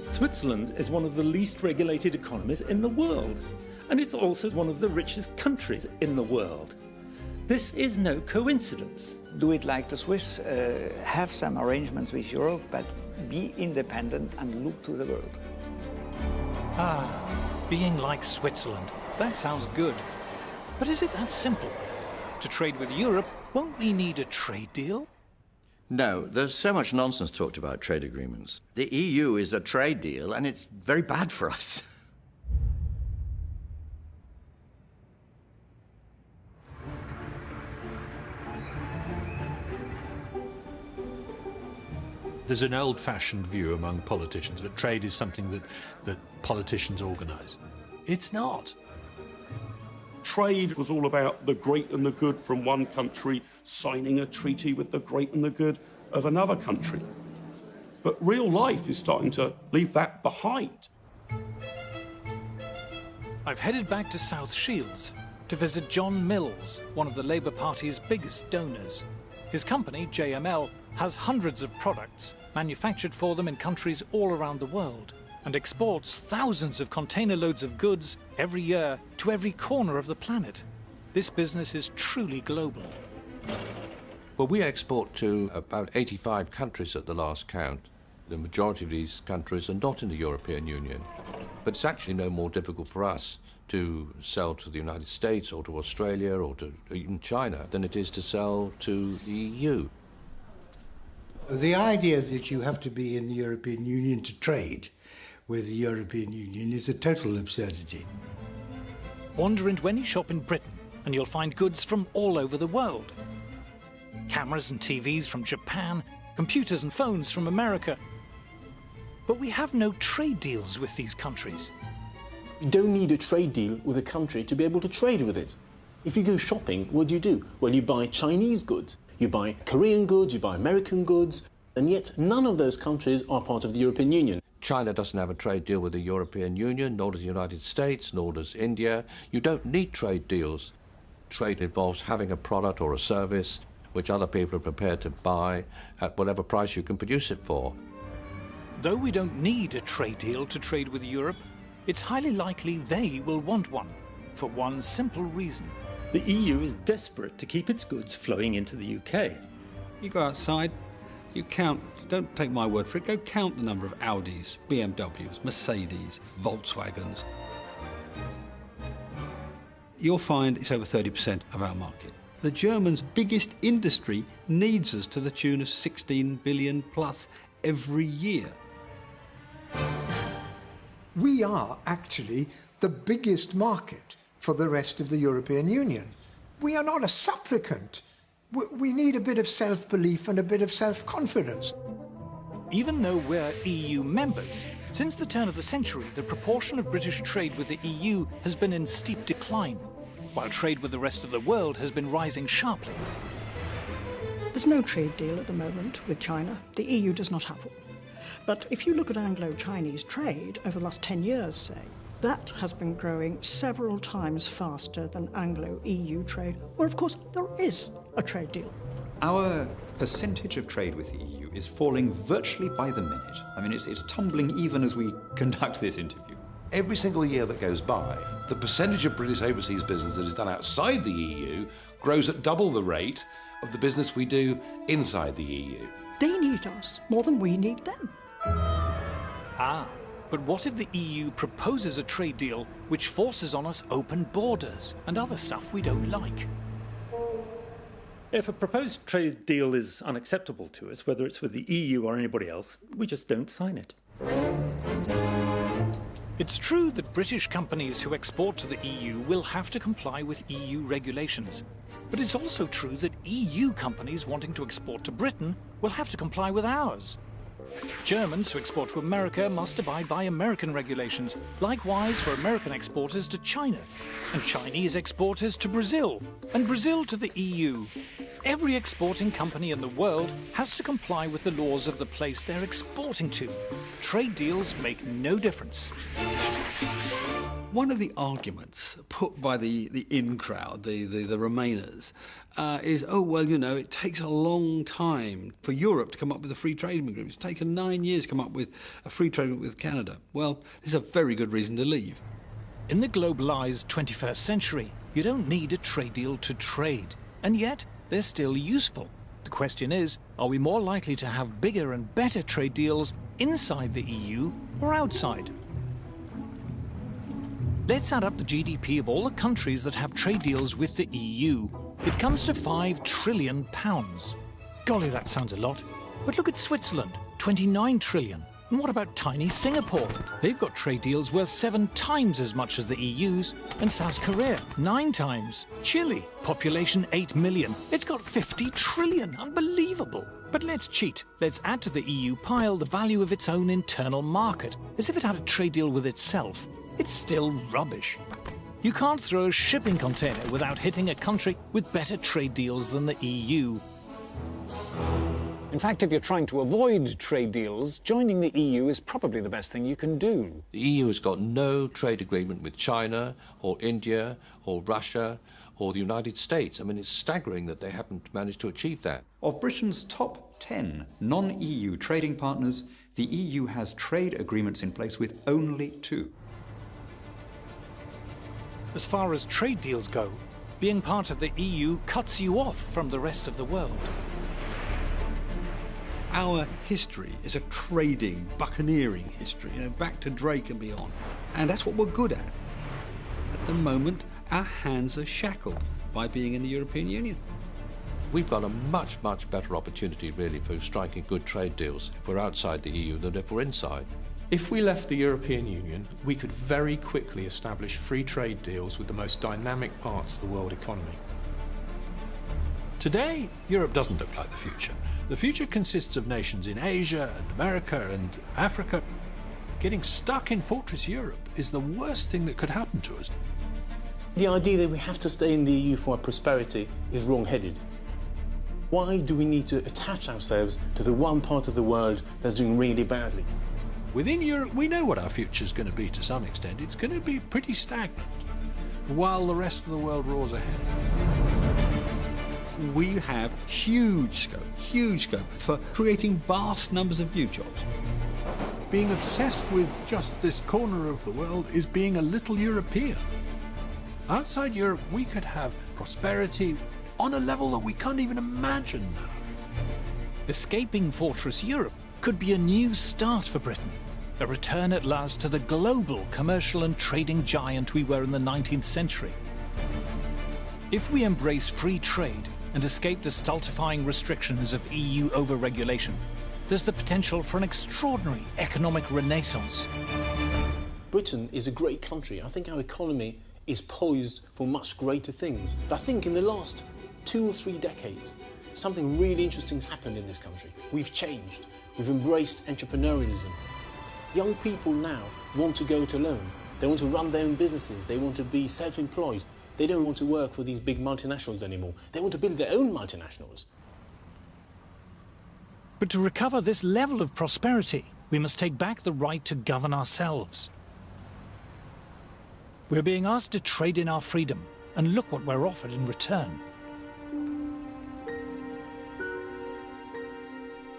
Switzerland is one of the least regulated economies in the world, and it's also one of the richest countries in the world. This is no coincidence. Do it like the Swiss, have some arrangements with Europe, but be independent and look to the world. Being like Switzerland. That sounds good. But is it that simple? To trade with Europe, won't we need a trade deal? No, there's so much nonsense talked about trade agreements. The EU is a trade deal, and it's very bad for us. There's an old-fashioned view among politicians that trade is something that politicians organise. It's not. Trade was all about the great and the good from one country signing a treaty with the great and the good of another country. But real life is starting to leave that behind. I've headed back to South Shields to visit John Mills, one of the Labour Party's biggest donors. His company, JML, has hundreds of products manufactured for them in countries all around the world and exports thousands of container loads of goods every year to every corner of the planet. This business is truly global. Well, we export to about 85 countries at the last count. The majority of these countries are not in the European Union. But it's actually no more difficult for us to sell to the United States or to Australia or to even China than it is to sell to the EU. The idea that you have to be in the European Union to trade with the European Union is a total absurdity. Wander into any shop in Britain and you'll find goods from all over the world. Cameras and TVs from Japan, computers and phones from America. But we have no trade deals with these countries. You don't need a trade deal with a country to be able to trade with it. If you go shopping, what do? Well, you buy Chinese goods, you buy Korean goods, you buy American goods, and yet none of those countries are part of the European Union. China doesn't have a trade deal with the European Union, nor does the United States, nor does India. You don't need trade deals. Trade involves having a product or a service which other people are prepared to buy at whatever price you can produce it for. Though we don't need a trade deal to trade with Europe, it's highly likely they will want one. for one simple reason. The EU is desperate to keep its goods flowing into the UK. You go outside, you count, don't take my word for it, go count the number of Audis, BMWs, Mercedes, Volkswagens. You'll find it's over 30% of our market. The Germans' biggest industry needs us to the tune of 16 billion plus every year. We are actually the biggest market for the rest of the European Union. We are not a supplicant. We need a bit of self-belief and a bit of self-confidence. Even though we're EU members, since the turn of the century, the proportion of British trade with the EU has been in steep decline, while trade with the rest of the world has been rising sharply. There's no trade deal at the moment with China. The EU does not have one. But if you look at Anglo-Chinese trade over the last 10 years, say, that has been growing several times faster than Anglo-EU trade, where of course there is a trade deal. Our percentage of trade with the EU is falling virtually by the minute. I mean, it's tumbling even as we conduct this interview. Every single year that goes by, the percentage of British overseas business that is done outside the EU grows at double the rate of the business we do inside the EU. They need us more than we need them. Ah, but what if the EU proposes a trade deal which forces on us open borders and other stuff we don't like? If a proposed trade deal is unacceptable to us, whether it's with the EU or anybody else, we just don't sign it. It's true that British companies who export to the EU will have to comply with EU regulations. But it's also true that EU companies wanting to export to Britain will have to comply with ours. Germans who export to America must abide by American regulations, likewise for American exporters to China, and Chinese exporters to Brazil, and Brazil to the EU. Every exporting company in the world has to comply with the laws of the place they're exporting to. Trade deals make no difference. One of the arguments put by the in crowd, the Remainers, is, oh, well, you know, it takes a long time for Europe to come up with a free trade agreement. It's taken 9 years to come up with a free trade agreement with Canada. Well, this is a very good reason to leave. In the globalized 21st century, you don't need a trade deal to trade, and yet they're still useful. The question is, are we more likely to have bigger and better trade deals inside the EU or outside? Let's add up the GDP of all the countries that have trade deals with the EU. It comes to £5 trillion. Golly, that sounds a lot. But look at Switzerland, 29 trillion. And what about tiny Singapore? They've got trade deals worth 7 times as much as the EU's. And South Korea, 9 times. Chile, population 8 million. It's got 50 trillion. Unbelievable. But let's cheat. Let's add to the EU pile the value of its own internal market, as if it had a trade deal with itself. It's still rubbish. You can't throw a shipping container without hitting a country with better trade deals than the EU. In fact, if you're trying to avoid trade deals, joining the EU is probably the best thing you can do. The EU has got no trade agreement with China or India or Russia or the United States. I mean, it's staggering that they haven't managed to achieve that. Of Britain's top 10 non-EU trading partners, the EU has trade agreements in place with only 2. As far as trade deals go, being part of the EU cuts you off from the rest of the world. Our history is a trading, buccaneering history, you know, back to Drake and beyond. And that's what we're good at. At the moment, our hands are shackled by being in the European Union. We've got a much, much better opportunity, really, for striking good trade deals if we're outside the EU than if we're inside. If we left the European Union, we could very quickly establish free trade deals with the most dynamic parts of the world economy. Today, Europe doesn't look like the future. The future consists of nations in Asia and America and Africa. Getting stuck in Fortress Europe is the worst thing that could happen to us. The idea that we have to stay in the EU for our prosperity is wrong-headed. Why do we need to attach ourselves to the one part of the world that's doing really badly? Within Europe, we know what our future's going to be to some extent. It's going to be pretty stagnant, while the rest of the world roars ahead. We have huge scope for creating vast numbers of new jobs. Being obsessed with just this corner of the world is being a little European. Outside Europe, we could have prosperity on a level that we can't even imagine now. Escaping Fortress Europe could be a new start for Britain, a return at last to the global commercial and trading giant we were in the 19th century. If we embrace free trade and escape the stultifying restrictions of EU overregulation, there's the potential for an extraordinary economic renaissance. Britain is a great country. I think our economy is poised for much greater things. But I think in the last 2 or 3 decades, something really interesting has happened in this country. We've changed. We've embraced entrepreneurialism. Young people now want to go it alone. They want to run their own businesses. They want to be self-employed. They don't want to work for these big multinationals anymore. They want to build their own multinationals. But to recover this level of prosperity, we must take back the right to govern ourselves. We're being asked to trade in our freedom, and look what we're offered in return.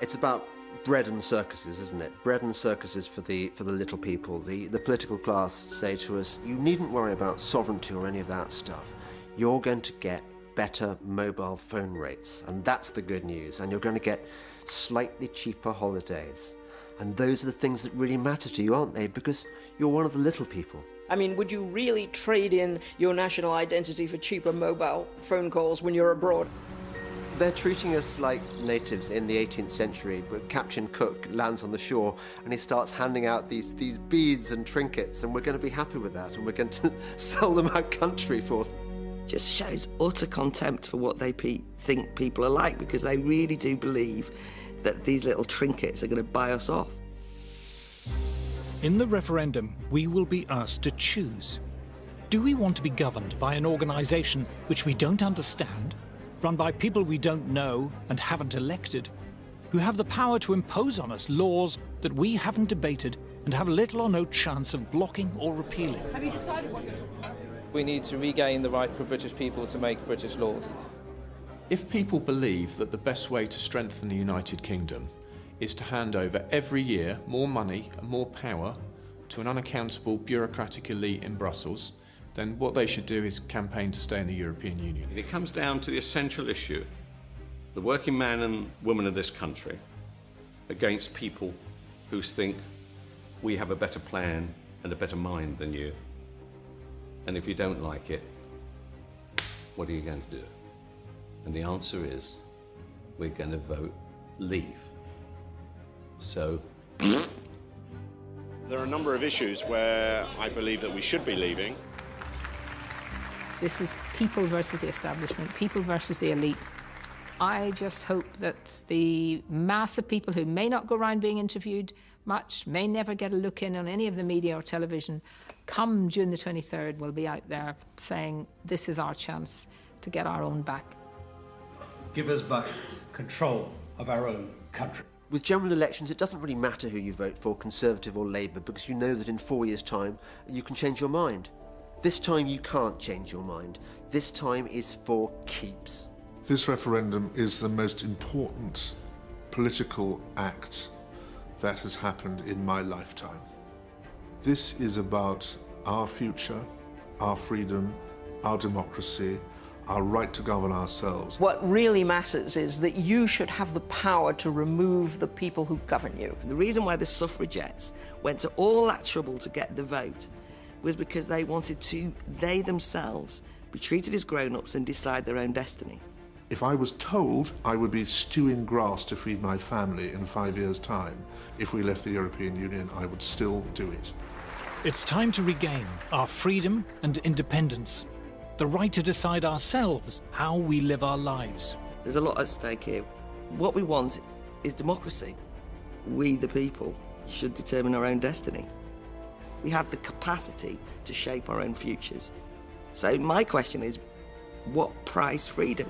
It's about bread and circuses, isn't it? Bread and circuses for the little people. The political class say to us, you needn't worry about sovereignty or any of that stuff. You're going to get better mobile phone rates, and that's the good news. And you're going to get slightly cheaper holidays. And those are the things that really matter to you, aren't they? Because you're one of the little people. I mean, would you really trade in your national identity for cheaper mobile phone calls when you're abroad? They're treating us like natives in the 18th century, but Captain Cook lands on the shore and he starts handing out these beads and trinkets, and we're going to be happy with that, and we're going to sell them out country for them. Just shows utter contempt for what they think people are like, because they really do believe that these little trinkets are going to buy us off. In the referendum, we will be asked to choose. Do we want to be governed by an organisation which we don't understand, run by people we don't know and haven't elected, who have the power to impose on us laws that we haven't debated and have little or no chance of blocking or repealing? Have you decided what you're... We need to regain the right for British people to make British laws. If people believe that the best way to strengthen the United Kingdom is to hand over every year more money and more power to an unaccountable bureaucratic elite in Brussels, then what they should do is campaign to stay in the European Union. It comes down to the essential issue, the working man and woman of this country against people who think we have a better plan and a better mind than you. And if you don't like it, what are you going to do? And the answer is, we're going to vote leave. So... There are a number of issues where I believe that we should be leaving. This is people versus the establishment, people versus the elite. I just hope that the mass of people who may not go around being interviewed much, may never get a look in on any of the media or television, come June the 23rd, will be out there saying, this is our chance to get our own back. Give us back control of our own country. With general elections, it doesn't really matter who you vote for, Conservative or Labour, because you know that in 4 years' time, you can change your mind. This time you can't change your mind. This time is for keeps. This referendum is the most important political act that has happened in my lifetime. This is about our future, our freedom, our democracy, our right to govern ourselves. What really matters is that you should have the power to remove the people who govern you. The reason why the suffragettes went to all that trouble to get the vote was because they wanted to, they themselves, be treated as grown-ups and decide their own destiny. If I was told I would be stewing grass to feed my family in 5 years' time, if we left the European Union, I would still do it. It's time to regain our freedom and independence, the right to decide ourselves how we live our lives. There's a lot at stake here. What we want is democracy. We, the people, should determine our own destiny. We have the capacity to shape our own futures. So my question is, what price freedom?